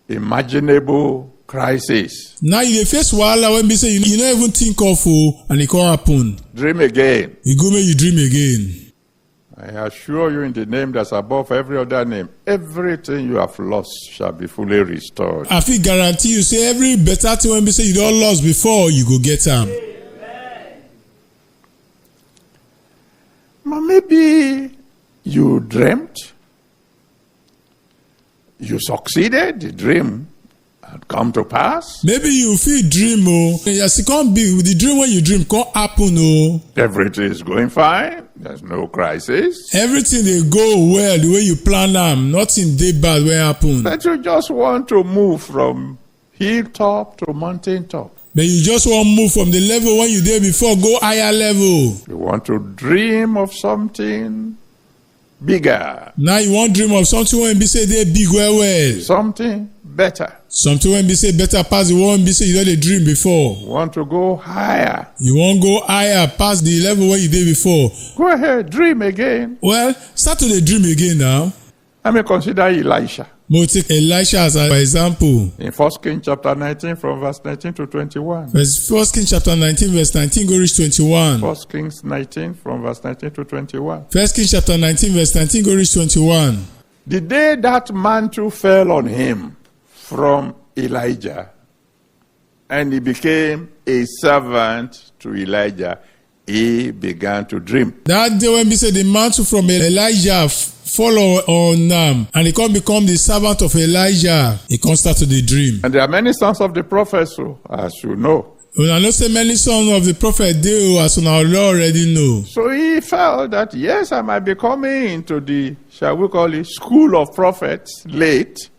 unimaginable crisis. Now you face wahala when be say you don't even think of and it can't happen. Dream again. You go make you dream again. I assure you in the name that's above every other name, everything you have lost shall be fully restored. I feel guarantee you say every better thing when be say you don't lost before, you go get them. But maybe you dreamt, you succeeded, the dream had come to pass. Maybe you feel dream yes, it can't be the dream when you dream can't happen Everything is going fine. There's no crisis. Everything they go well the way you plan them. Nothing dey bad when happen. But you just want to move from hilltop to mountain top. But you just want to move from the level when you did before, go higher level. You want to dream of something bigger. Now you want to dream of something when be say they big well. Something better. Something when be say better pass the one be say you don't dream before. You want to go higher. You want to go higher past the level where you did before. Go ahead, dream again. Well, start to the dream again now. Let me consider Elisha. We'll take Elisha as an example. In 1 Kings chapter 19 from verse 19 to 21. 1 Kings chapter 19 verse 19 go reach 21. 1 Kings 19 from verse 19 to 21. 1 Kings chapter 19 verse 19 go reach 21. The day that mantle fell on him from Elijah, and he became a servant to Elijah, he began to dream. That day when we say the mantle from Elijah fall on and he can't become the servant of Elijah, he can't start to the dream. And there are many sons of the prophets, as you know. I know say many sons of the prophet they as on our Lord already know. So he felt that, yes, I might be coming into the, shall we call it, school of prophets late.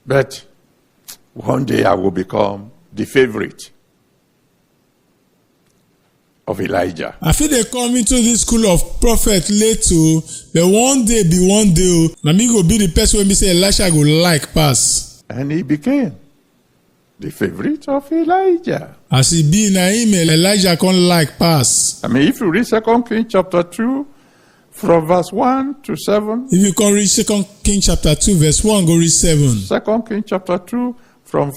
But one day I will become the favorite of Elijah. I feel they come into this school of prophet late too, but one day be one day, na me go be the person when me say Elisha go like pass. And he became the favorite of Elijah. As he be na him, Elijah can like pass. I mean, if you read 2 Kings chapter 2, from verse 1 to 7. If you can read 2 Kings chapter 2, verse 1, go read 7. 2 Kings chapter 2, from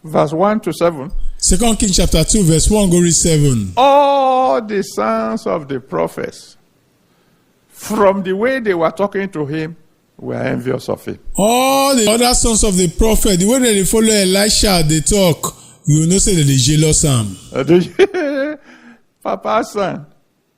verse 1 to 7. 2 Kings chapter 2, verse 1, go read 7. All the sons of the prophets, from the way they were talking to him, were envious of him. All the other sons of the prophet, the way they follow Elisha, they talk, you will know say that they jealous him. Papa son,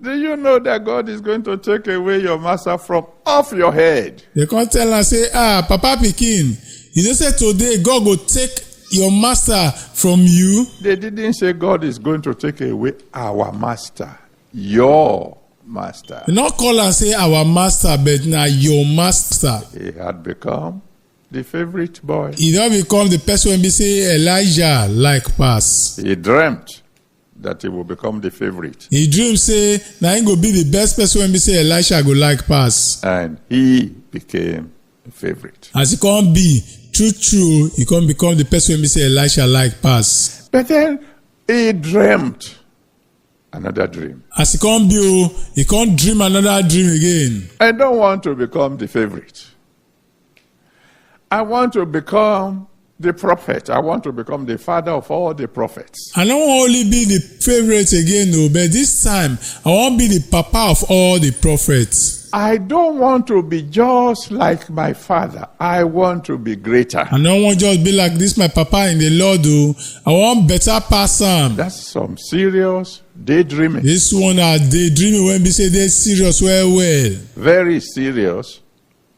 do you know that God is going to take away your master from off your head? They can't tell and say, Papa Pikin, you know say today God will take your master from you. They didn't say God is going to take away our master, your master. They not call and say our master, but now your master. He had become the favorite boy. He don't become the person when we say Elijah like pass. He dreamt that he will become the favorite. He dream say now he go be the best person when we say Elisha go like pass. And he became a favorite. As he can't be true, he can't become the person when we say Elisha like pass. But then he dreamt another dream. As he can't be, he can't dream another dream again. I don't want to become the favorite. I want to become the prophet. I want to become the father of all the prophets. I don't want only be the favorite again, no, but this time I want to be the papa of all the prophets. I don't want to be just like my father. I want to be greater. I don't want just be like this, my papa in the Lord. I want better pass him. That's some serious daydreaming. This one are daydreaming when we say they're serious well. Very serious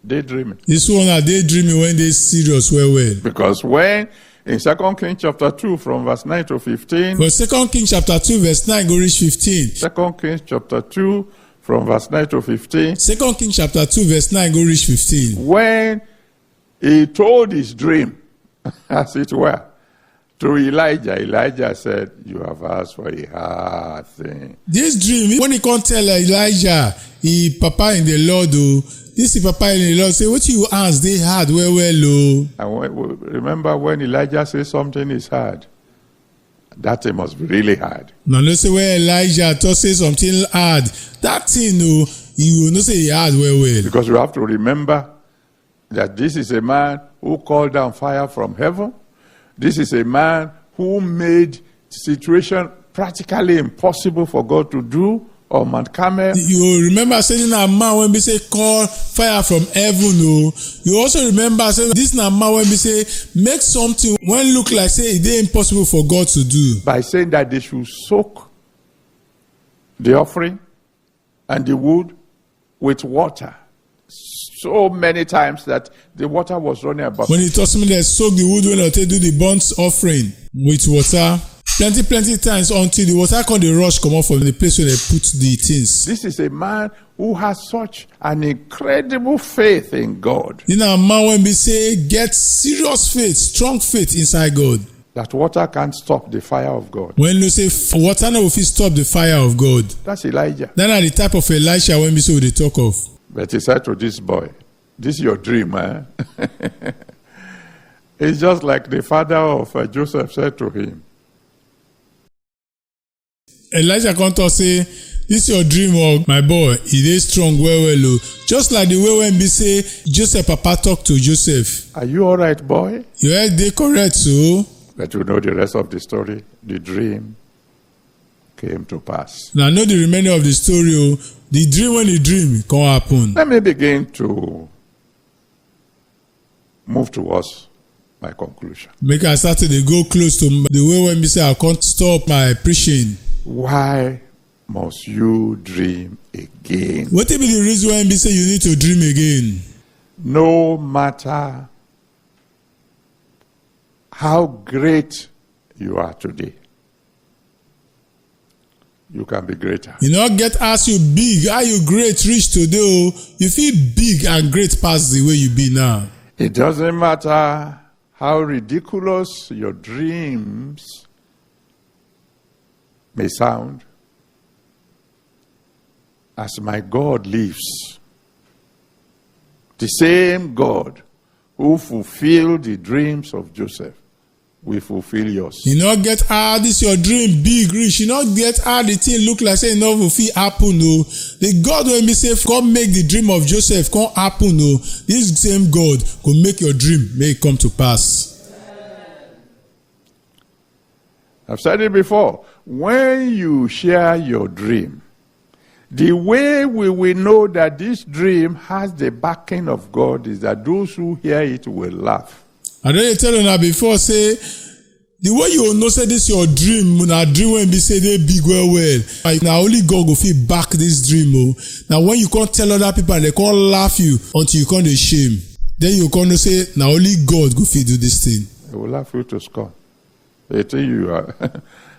daydreaming. This one are daydreaming when they're serious well. Because when in 2 Kings chapter 2 from verse 9 to 15. For 2 Kings chapter 2 verse 9 go reach 15. 2 Kings chapter 2 from verse 9 to 15. 2 Kings chapter 2 verse 9 go reach 15. When he told his dream, as it were, to Elijah, Elijah said, "You have asked for a hard thing." This dream, when he can't tell Elijah, he papa in the Lord, this is papa in the Lord, say, what you ask, they hard, well. And remember when Elijah says something is hard, that thing must be really hard. Now, let's say when Elijah to say something hard, that thing, you will not say hard, well. Because you have to remember that this is a man who called down fire from heaven. This is a man who made the situation practically impossible for God to do on Mount Carmel. You remember saying a man when we say call fire from heaven. You also remember saying this na man when we say make something when look like say it is impossible for God to do. By saying that they should soak the offering and the wood with water. So many times that the water was running about. When he told me they soak the wood when they do the burnt offering with water, plenty times until the water come the rush come off from the place where they put the things. This is a man who has such an incredible faith in God. You know, a man when we say get serious faith, strong faith inside God. That water can't stop the fire of God. When you say water no will stop the fire of God. That's Elijah. Then are the type of Elisha when we say they talk of. But he said to this boy, "This is your dream, eh?" It's just like the father of Joseph said to him. Elijah come to say, "This is your dream, oh, my boy. It is strong, well. Just like the way when we say Joseph Papa talk to Joseph. Are you all right, boy? You heard they correct, so." But you know the rest of the story. The dream came to pass. Now, know the remainder of the story. The dream when the dream can happen. Let me begin to move towards my conclusion. Make I start to dey go close to the way when me say I can't stop my preaching. Why must you dream again? What be the reason why me say you need to dream again? No matter how great you are today, you can be greater. You not get as you big, how you great reach today. Oh, you feel big and great past the way you be now. It doesn't matter how ridiculous your dreams may sound. As my God lives, the same God who fulfilled the dreams of Joseph will fulfill yours. You not get how this your dream big reach. You not get how the thing look like say no fit happen. No, the God when me say come make the dream of Joseph come happen. No, this same God go make your dream may come to pass. I've said it before. When you share your dream, the way we will know that this dream has the backing of God is that those who hear it will laugh. I don't tell you now before say the way you know say this your dream, na dream when be say they big well. Now only God go fit back this dream. Oh. Now when you can't tell other people and they can't laugh you until you can't shame, then you can't say now only God go fit do this thing. They will laugh you to scorn. They tell you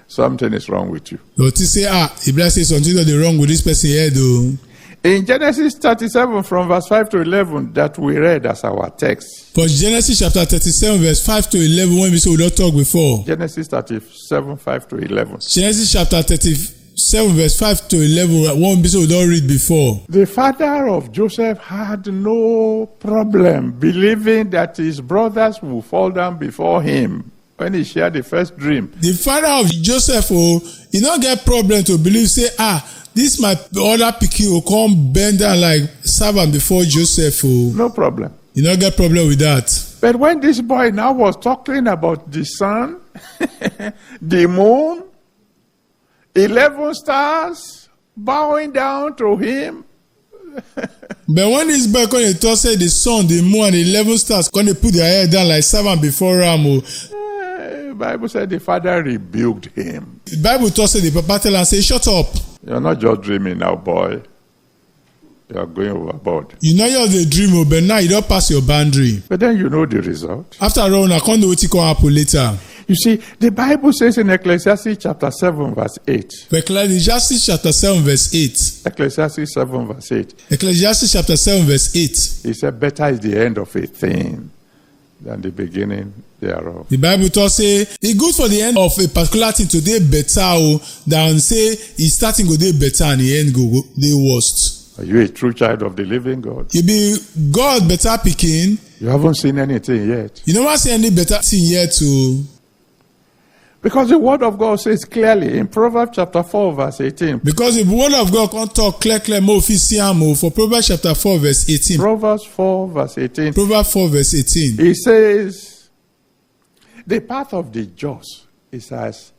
something is wrong with you. But you say if I say something that is wrong with this person here though. In Genesis 37 from verse 5 to 11 that we read as our text. But Genesis chapter 37 verse 5 to 11 when we say we don't talk before. Genesis 37 5 to 11. Genesis chapter 37 verse 5 to 11 one we say we don't read before. The father of Joseph had no problem believing that his brothers would fall down before him when he shared the first dream. The father of Joseph he don't get problem to believe say this my other pikin will come bend down like servant before Joseph. No problem. You don't get problem with that. But when this boy now was talking about the sun, the moon, 11 stars bowing down to him. But when this boy come to talk say the sun, the moon and 11 stars come to put their head down like servant before Ram. The Bible said the father rebuked him. The Bible talk say the papa tell and say shut up. You're not just dreaming now, boy. You're going overboard. You know you're the dreamer, but now you don't pass your boundary. But then you know the result. After all, I can't know what can happen later. You see, the Bible says in Ecclesiastes chapter 7 verse 8. Ecclesiastes chapter 7 verse 8. Ecclesiastes 7 verse 8. Ecclesiastes chapter 7 verse 8. He said, better is the end of a thing than the beginning thereof. The Bible talks say it's good for the end of a particular thing to dey better than say it's starting go dey better and the end go dey worst. Are you a true child of the living God? You be God better pikin. You haven't seen anything yet. You never see any better thing yet too. Because the word of God says clearly in Proverbs chapter 4 verse 18. Because the word of God can't talk clear more for Proverbs chapter 4 verse 18. Proverbs 4 verse 18. Proverbs 4 verse 18. It says, the path of the just is as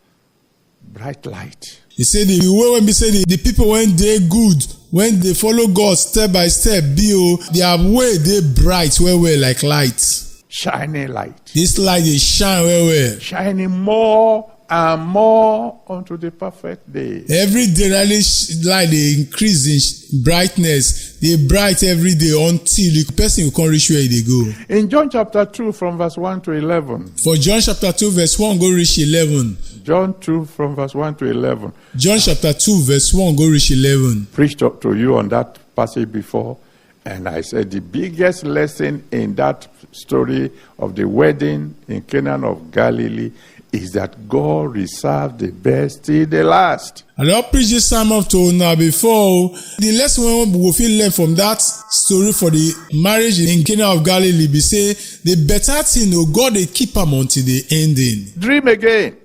bright light. He said the way when we say the people when they good, when they follow God step by step, their way they bright well like light. Shining light. This light is shine well. Shining more and more unto the perfect day. Every day light they increase in brightness. They bright every day until the person will come reach where they go. In John chapter 2 from verse 1 to 11. For John chapter 2 verse 1 go reach 11. John 2 from verse 1 to 11. John chapter 2 verse 1 go reach 11. Preached up to you on that passage before. And I said the biggest lesson in that story of the wedding in Canaan of Galilee is that God reserved the best till the last. I don't preach this sermon to now before. The lesson we will feel learn from that story for the marriage in Canaan of Galilee be say the better thing God they keep them until the ending. Dream again.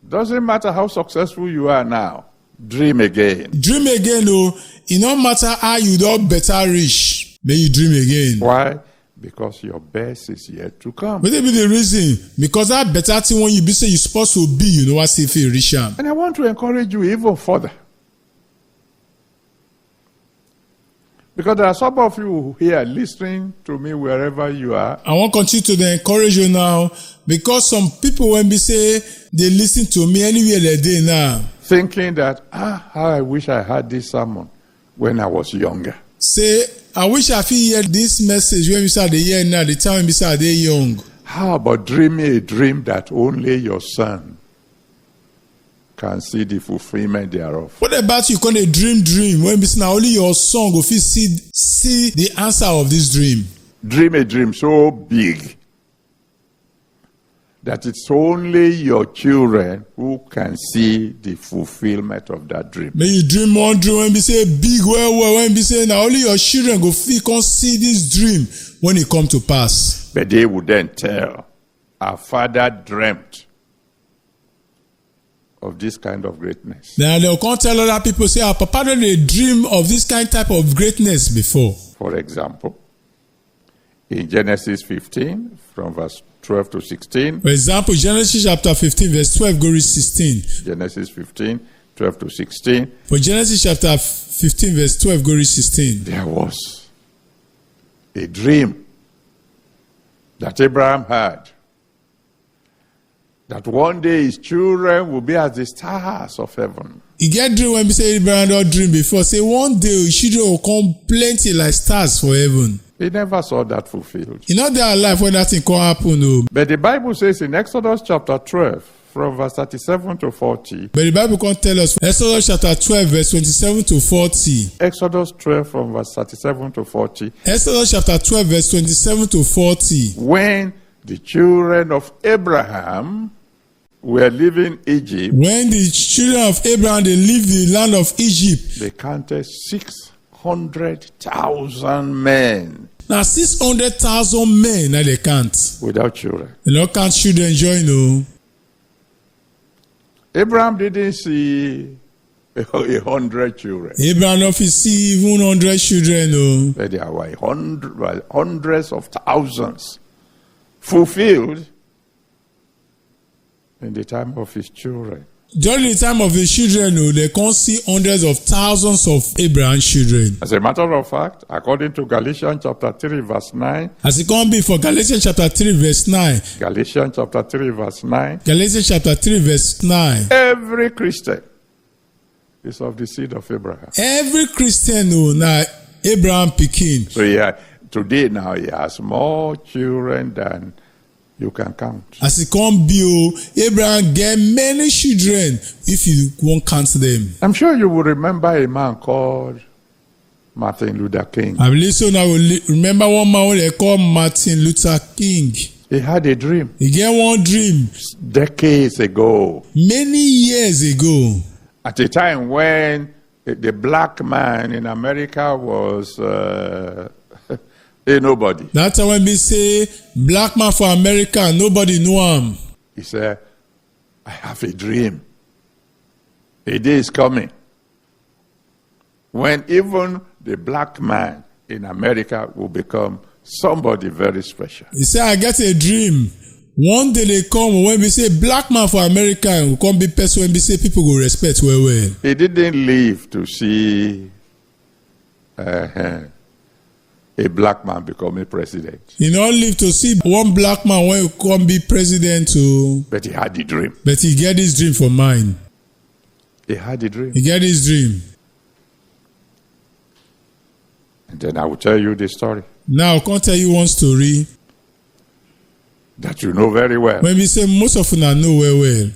Doesn't matter how successful you are now. Dream again. Dream again, it no matter how you don't better reach, may you dream again. Why? Because your best is yet to come. But that be the reason. Because that better thing when you be say you're supposed to be, you know what say if you reach them. And I want to encourage you even further. Because there are some of you here listening to me wherever you are. I want to continue to encourage you now because some people when they say they listen to me anywhere they dey now. Thinking that, how I wish I had this sermon when I was younger. Say, I wish I fit hear this message when we start the year now, the time when we start dey young. How about dreaming a dream that only your son can see the fulfillment thereof? What about you can a dream when we say now only your son go fit see the answer of this dream? Dream a dream so big that it's only your children who can see the fulfillment of that dream. May you dream one dream when we say big well when we say now only your children go fit can see this dream when it come to pass. But they would then tell, our father dreamt of this kind of greatness. Now they'll come tell other people, say, our papa had a dream of this kind type of greatness before. For example, in Genesis 15, from verse 12 to 16. For example, Genesis chapter 15, verse 12, go read 16. Genesis 15, 12 to 16. For Genesis chapter 15, verse 12, go read 16. There was a dream that Abraham had, that one day his children will be as the stars of heaven. He get dream when we say Abraham don't dream before. Say one day his children will come plenty like stars for heaven. He never saw that fulfilled. You know their life when that thing can happen. No. But the Bible says in Exodus chapter 12, from verse 37 to 40. But the Bible can tell us, Exodus chapter 12, verse 27 to 40. Exodus 12, from verse 37 to 40. Exodus chapter 12, verse 27 to 40. When the children of Abraham were leaving Egypt, when the children of Abraham they leave the land of Egypt, they counted 600,000 men. Now 600,000 men now they count. Without children. They don't count children join no. Abraham didn't see 100 children. Abraham don't see even 100 children no. But there were hundreds of thousands fulfilled in the time of his children. During the time of the children, they can't see hundreds of thousands of Abraham's children. As a matter of fact, according to Galatians chapter 3 verse 9. As it can be for Galatians chapter 3 verse 9. Galatians chapter 3 verse 9. Galatians chapter 3 verse 9. Every Christian is of the seed of Abraham. Every Christian now Abraham pikin. So today now he has more children than you can count. As it can be, Abraham get many children if you won't count them. I'm sure you will remember a man called Martin Luther King. I believe so now. Remember one man they call Martin Luther King. He had a dream. He get one dream. Decades ago. Many years ago. At a time when the black man in America was nobody. That time when we say black man for America, nobody know him. He said, I have a dream. A day is coming when even the black man in America will become somebody very special. He said, I get a dream. One day they come when we say black man for America will come be person when we say people go respect well. He didn't live to see a black man becoming president. He not live to see one black man when he come be president too. But he had the dream. But he get his dream for mine. He had the dream. He get his dream. And then I will tell you the story. Now I can tell you one story that you know very well. When we say most of you know well.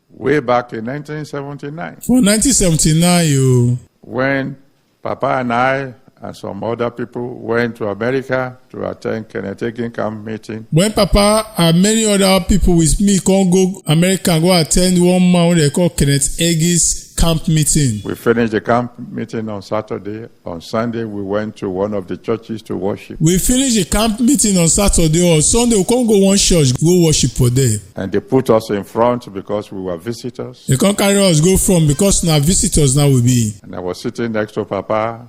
Way back in 1979. For 1979, when Papa and I and some other people went to America to attend Kenneth Hagin camp meeting. When Papa and many other people with me can go America and go attend one man they call Kenneth Hagin's camp meeting. We finished the camp meeting on Saturday. On Sunday, we went to one of the churches to worship. We finished the camp meeting on Saturday or Sunday. We can't go one church, go worship for there. And they put us in front because we were visitors. They can't carry us go from because now visitors now will be. And I was sitting next to Papa,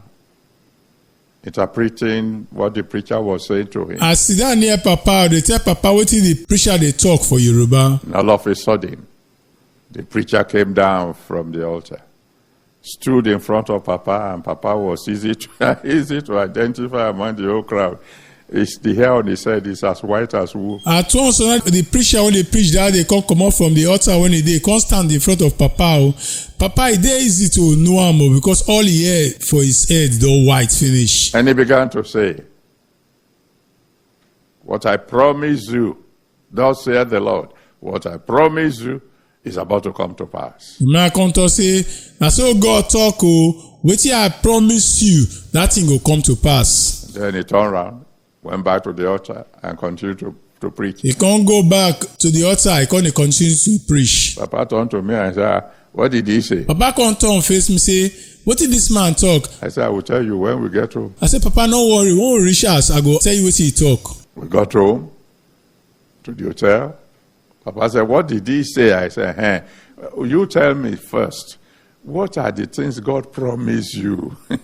interpreting what the preacher was saying to him. I sit down near Papa, they tell Papa what the preacher they talk for Yoruba. And all of a sudden, the preacher came down from the altar stood in front of Papa, and Papa was easy to identify among the whole crowd. It's the hair on his head is as white as wool. At once, the preacher, when they preach that, they come out from the altar when they come stand in front of Papa. Papa, it's easy to know him because all he had for his head, the white finish. And he began to say, what I promise you, thus saith the Lord, what I promise you is about to come to pass. The man come to say, na so God talk, wetin I promise you, that thing will come to pass. Then he turned around, went back to the altar, and continued to preach. He can't go back to the altar, he can't continue to preach. Papa turned to me and said, what did he say? Papa come turn face me say, what did this man talk? I said, I will tell you when we get home. I said, Papa, no worry, when we reach us, I go tell you what he talk. We got home to the hotel. Papa said, what did he say? I said, you tell me first. What are the things God promised you? When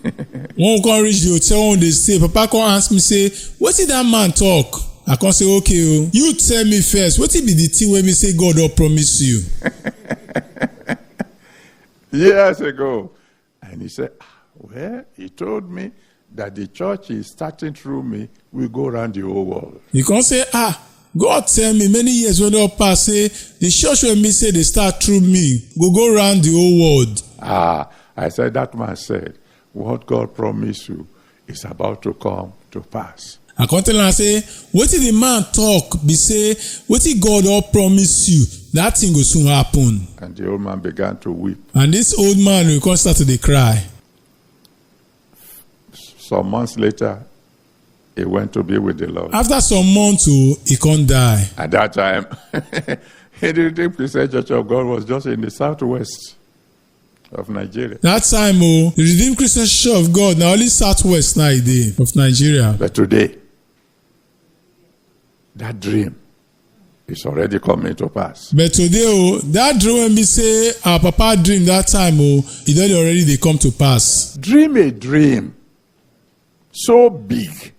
we come reach the hotel, when they say, Papa come ask me, say, what did that man talk? I can say, okay, you tell me first. What did be the thing when me say God will promise you? Years ago. And he said, well, he told me that the church is starting through me. We go around the whole world. You can say, God tell me many years when they pass, say, the church when me say they start through me, go around the whole world. I said, that man said, what God promised you is about to come to pass. I come tell him, I say, what did the man talk? Be say, what did God all promise you? That thing will soon happen. And the old man began to weep. And this old man will come start to cry. Some months later, he went to be with the Lord. After some months, he can't die. At that time, the Redeemed Christian Church of God was just in the southwest of Nigeria. That time, the Redeemed Christian Church of God, now only southwest now of Nigeria. But today, that dream is already coming to pass. But today, that dream when we say our Papa dream that time, it already they come to pass. Dream a dream so big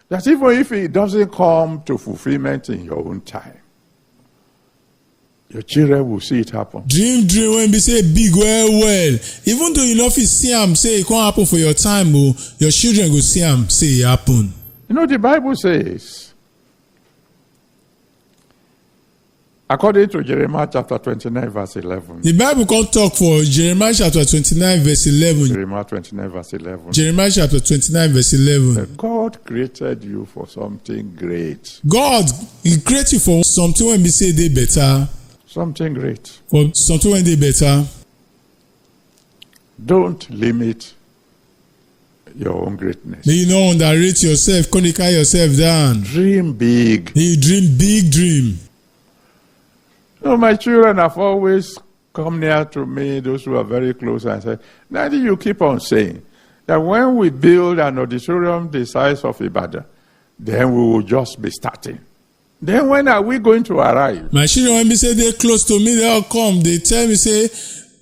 that even if it doesn't come to fulfillment in your own time, your children will see it happen. Dream when we say big well. Even though you know if you see them say it can't happen for your time, your children will see them say it happen. You know, the Bible says, according to Jeremiah chapter 29 verse 11. The Bible can't talk for Jeremiah chapter 29 verse 11. Jeremiah 29 verse 11. Jeremiah chapter 29 verse 11. God created you for something great. God, He created you for something when we say they better. Something great. For something when they better. Don't limit your own greatness. May you not underrate yourself, can't carry yourself down. Dream big. May you dream big dream. No, my children have always come near to me, those who are very close, and said, Daddy, you keep on saying that when we build an auditorium the size of Ibadan, then we will just be starting. Then when are we going to arrive? My children, when they say they're close to me, they'll come. They tell me, say,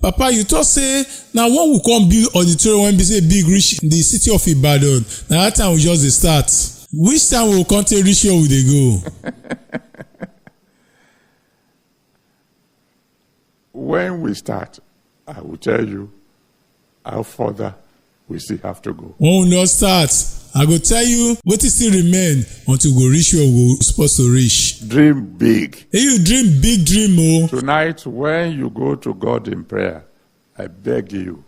Papa, you thought say, now when we come build auditorium, when we say big reach the city of Ibadan, now that time we just start. Which time we will come to reach where will they go? When we start, I will tell you how further we still have to go. When we not start, I go tell you what is still remain until we reach where we're supposed to reach. Dream big. Hey, you dream big dream, Tonight, when you go to God in prayer, I beg you,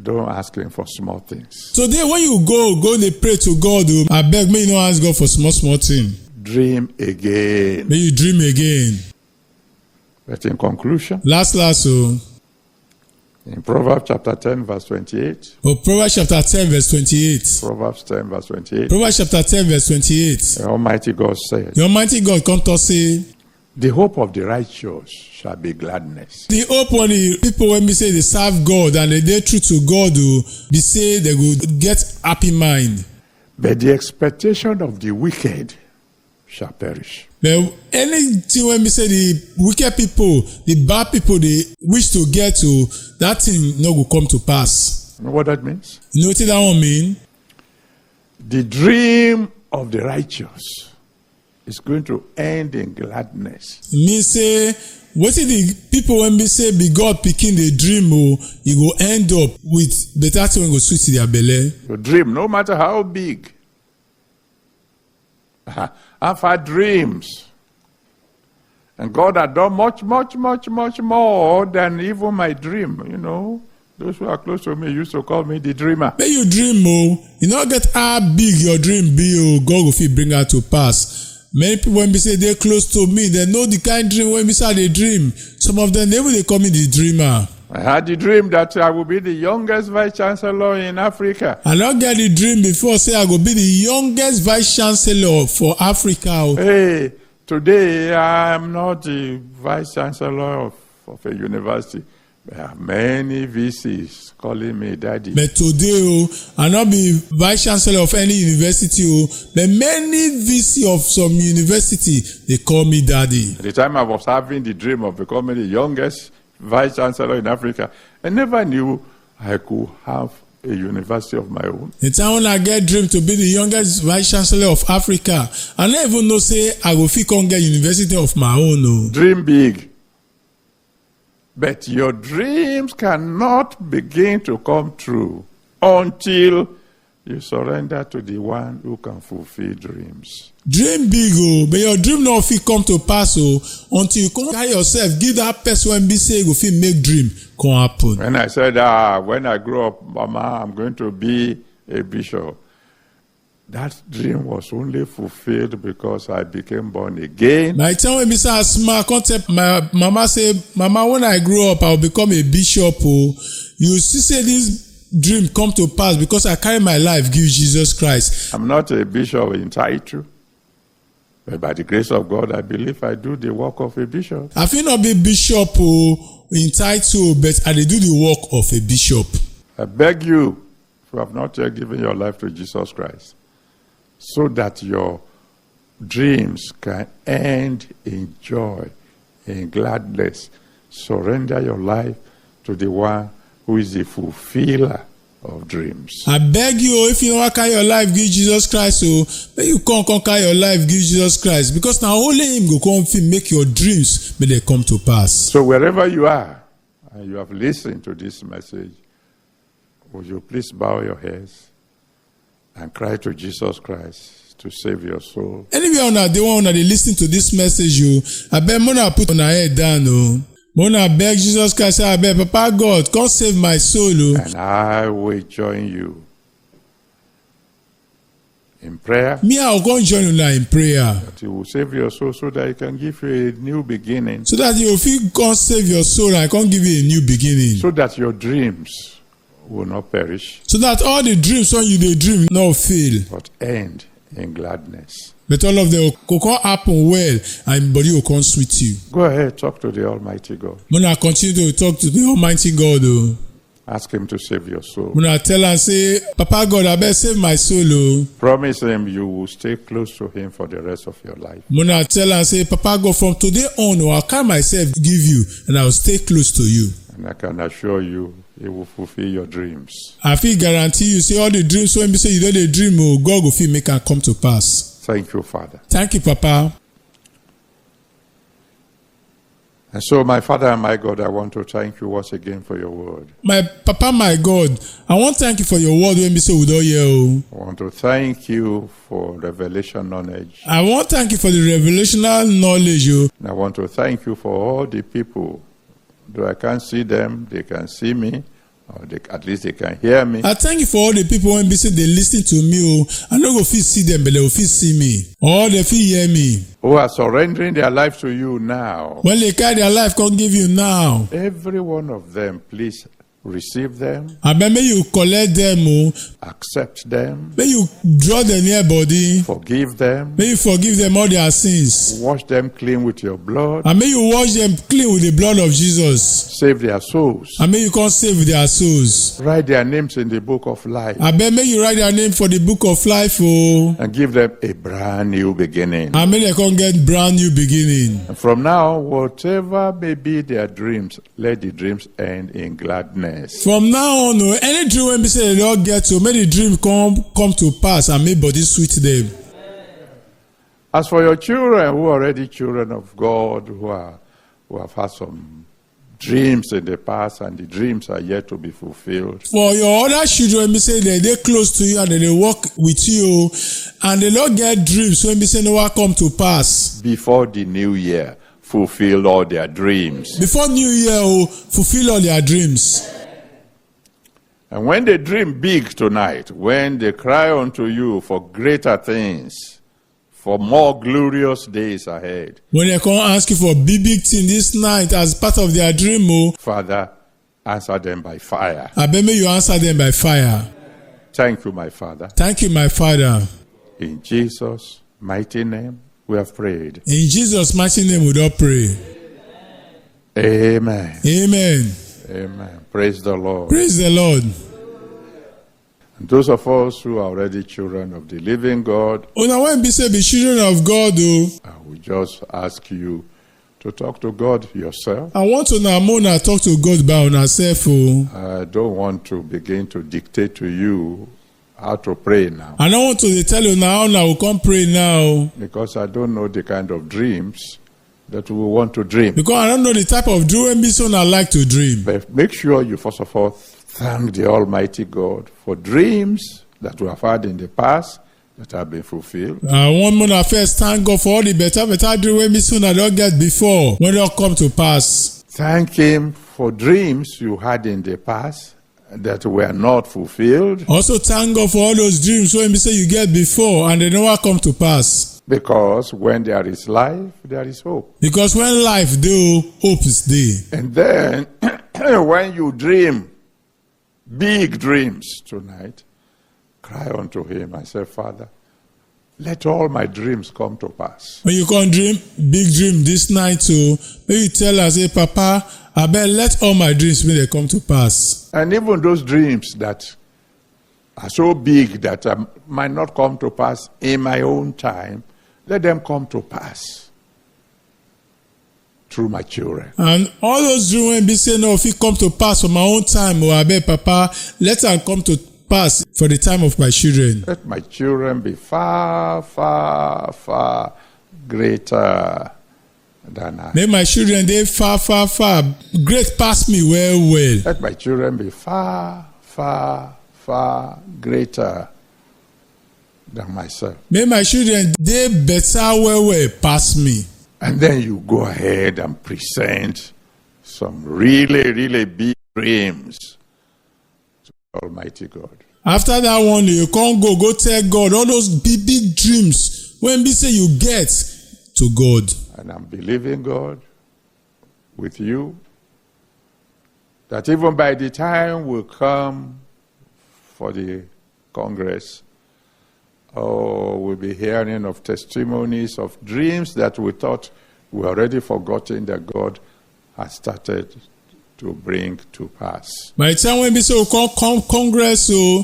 don't ask Him for small things. Today, when you go they pray to God, I beg me you not ask God for small thing. Dream again. May you dream again. But in conclusion, last, in Proverbs chapter 10 verse 28. Proverbs chapter 10 verse 28. Proverbs 10 verse 28. Proverbs chapter 10 verse 28. The Almighty God said, the Almighty God come to say, the hope of the righteous shall be gladness. The hope when the people when we say they serve God and they true to God, they say they will get happy mind. But the expectation of the wicked shall perish. But anything when we say the wicked people, the bad people, they wish to get to, that thing not will come to pass. You know what that means? You know what that one mean? The dream of the righteous is going to end in gladness. Mean say wetin the people when be say be God pikin dey dream o, e go end up with better thing wey go sweet their belle. Your dream, no matter how big. I've had dreams. And God had done much, much, much, much more than even my dream, you know. Those who are close to me used to call me the dreamer. Make you dream o, you no get how big your dream be o, God go fit bring am to pass. Many people when be say dey close to me, they know the kind dream when be say I dey dream. Some of them even dey call me the dreamer. I had the dream that I would be the youngest vice chancellor in Africa. I don get the dream before say I go be the youngest vice chancellor for Africa o. Hey, today I am not the vice chancellor of a university. There are many VCs calling me daddy. But today I no be vice chancellor of any university o, but many VC of some university they call me daddy. At the time I was having the dream of becoming the youngest vice chancellor in Africa, I never knew I could have a university of my own. The time when I get dream to be the youngest vice chancellor of Africa, I no even know say I go fit come get university of my own o. Dream big. But your dreams cannot begin to come true until you surrender to the one who can fulfill dreams. Dream big o, but your dream no fit come to pass o until you come carry yourself give that person wey be say go fit make dream come happen. When I said, when I grow up, Mama, I'm going to be a bishop, that dream was only fulfilled because I became born again. By the time when be say I small, I come tell my mama say, Mama, when I grow up, I will become a bishop o. You see say this dream come to pass because I carry my life give Jesus Christ. I'm not a bishop in title, but by the grace of God, I believe I do the work of a bishop. I fit not be bishop o in title, but I dey do the work of a bishop. I beg you, if you have not yet given your life to Jesus Christ, so that your dreams can end in joy, in gladness, surrender your life to the one who is the fulfiller of dreams. I beg you, if you don't carry your life give Jesus Christ o, make you come carry your life give Jesus Christ, because now only him go come fit make your dreams may they come to pass. So wherever you are and you have listened to this message, would you please bow your heads and cry to Jesus Christ to save your soul? Anyway, una dey listen to this message o, I beg una put una head down o. Mona beg Jesus Christ, I beg Papa God, come save my soul o. And I will join you in prayer. Me, I will come join una in prayer. That He will save your soul so that He can give you a new beginning. So that you fit come save your soul and come give you a new beginning. So that your dreams will not perish. So that all the dreams when you dey dream no fail. But end in gladness. But all of them go come happen well and body will come sweet you. Go ahead, talk to the Almighty God. Mona continue to talk to the Almighty God o. Ask Him to save your soul. Mona tell am say, Papa God, I beg save my soul o. Promise Him you will stay close to Him for the rest of your life. Mona tell am say, Papa God, from today on, I'll carry myself give you and I will stay close to you. And I can assure you, He will fulfill your dreams. I fit guarantee you say all the dreams when be say you don dey dream o, God go fit make am come to pass. Thank you, Father. Thank you, Papa. And so, my Father and my God, I want to thank you once again for your word. My Papa, my God, I want to thank you for your word when be say we don hear o. I want to thank you for revelation knowledge. I want to thank you for the revelational knowledge o. And I want to thank you for all the people, though I can't see them, they can see me, or at least they can hear me. I thank you for all the people when be say they listen to me o. I no go fit see them, but they go fit see me. Or they fit hear me. Who are surrendering their life to you now. When they carry their life, come give you now. Every one of them, please receive them, Abeg make you collect them o. accept them, Make you draw them near body. forgive them, Make you forgive them all their sins. wash them clean with your blood, And may you wash them clean with the blood of Jesus. save their souls, And may you come save their souls. write their names in the book of life, Abeg may you write their name for the book of life o. and give them a brand new beginning. And may they come get brand new beginning. And from now, whatever may be their dreams, let the dreams end in gladness. From now on o, any dream wey be say they don get to, make the dream come to pass and make body sweet them. As for your children who are already children of God, who have had some dreams in the past and the dreams are yet to be fulfilled. For your other children, me say they close to you and they work with you and they don't get dreams when me say no one come to pass. Before the new year, fulfill all their dreams. Before New Year, fulfill all their dreams. And when they dream big tonight, when they cry unto you for greater things, for more glorious days ahead. When they come ask you for big thing this night as part of their dream, Father, answer them by fire. I bet me you answer them by fire. Thank you, my Father. Thank you, my Father. In Jesus' mighty name, we have prayed. In Jesus' mighty name, we do pray. Amen. Amen. Amen. Praise the Lord. Praise the Lord. And those of us who are already children of the living God, Now when be say be children of God, I will just ask you to talk to God yourself. I want to now talk to God by yourself. I don't want to begin to dictate to you how to pray now, I don't want to tell you now we come pray now. because I don't know the kind of dreams that we want to dream. Because I don't know the type of dream be so I like to dream. But make sure you first of all thank the Almighty God for dreams that we have had in the past that have been fulfilled. One more first thank God for all the better dream be so I don't get before when they come to pass. Thank Him for dreams you had in the past that were not fulfilled, Also thank God for all those dreams when be say you get before and they never come to pass. because when there is life, there is hope. Because when life do, hope is there. And then when you dream big dreams tonight, cry unto Him and say, Father, let all my dreams come to pass. When you come dream, big dream this night too, maybe you tell us, hey Papa, I bet let all my dreams when they come to pass. And even those dreams that are so big that might not come to pass in my own time, let them come to pass through my children. And all those dreams when be say no, if it come to pass for my own time, or I bet Papa, let them come to pass for the time of my children. Let my children be far, far, far greater than I. Make my children they far, far, far great past me well. Let my children be far, far, far greater than myself. Make my children they better well past me. And then you go ahead and present some really, really big dreams to Almighty God. After that one, you can't go tell God all those big dreams when be say you get to God. And I'm believing God with you that even by the time we come for the Congress, we'll be hearing of testimonies of dreams that we thought we already forgotten that God has started to bring to pass. By the time when be say you come Congress, you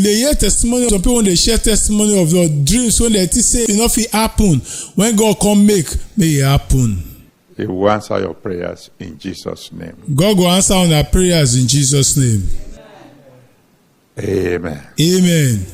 they hear testimony. Some people when they share testimony of your dreams when they say enough it happen. When God come may it happen. He will answer your prayers in Jesus' name. God will answer on our prayers in Jesus' name. Amen. Amen.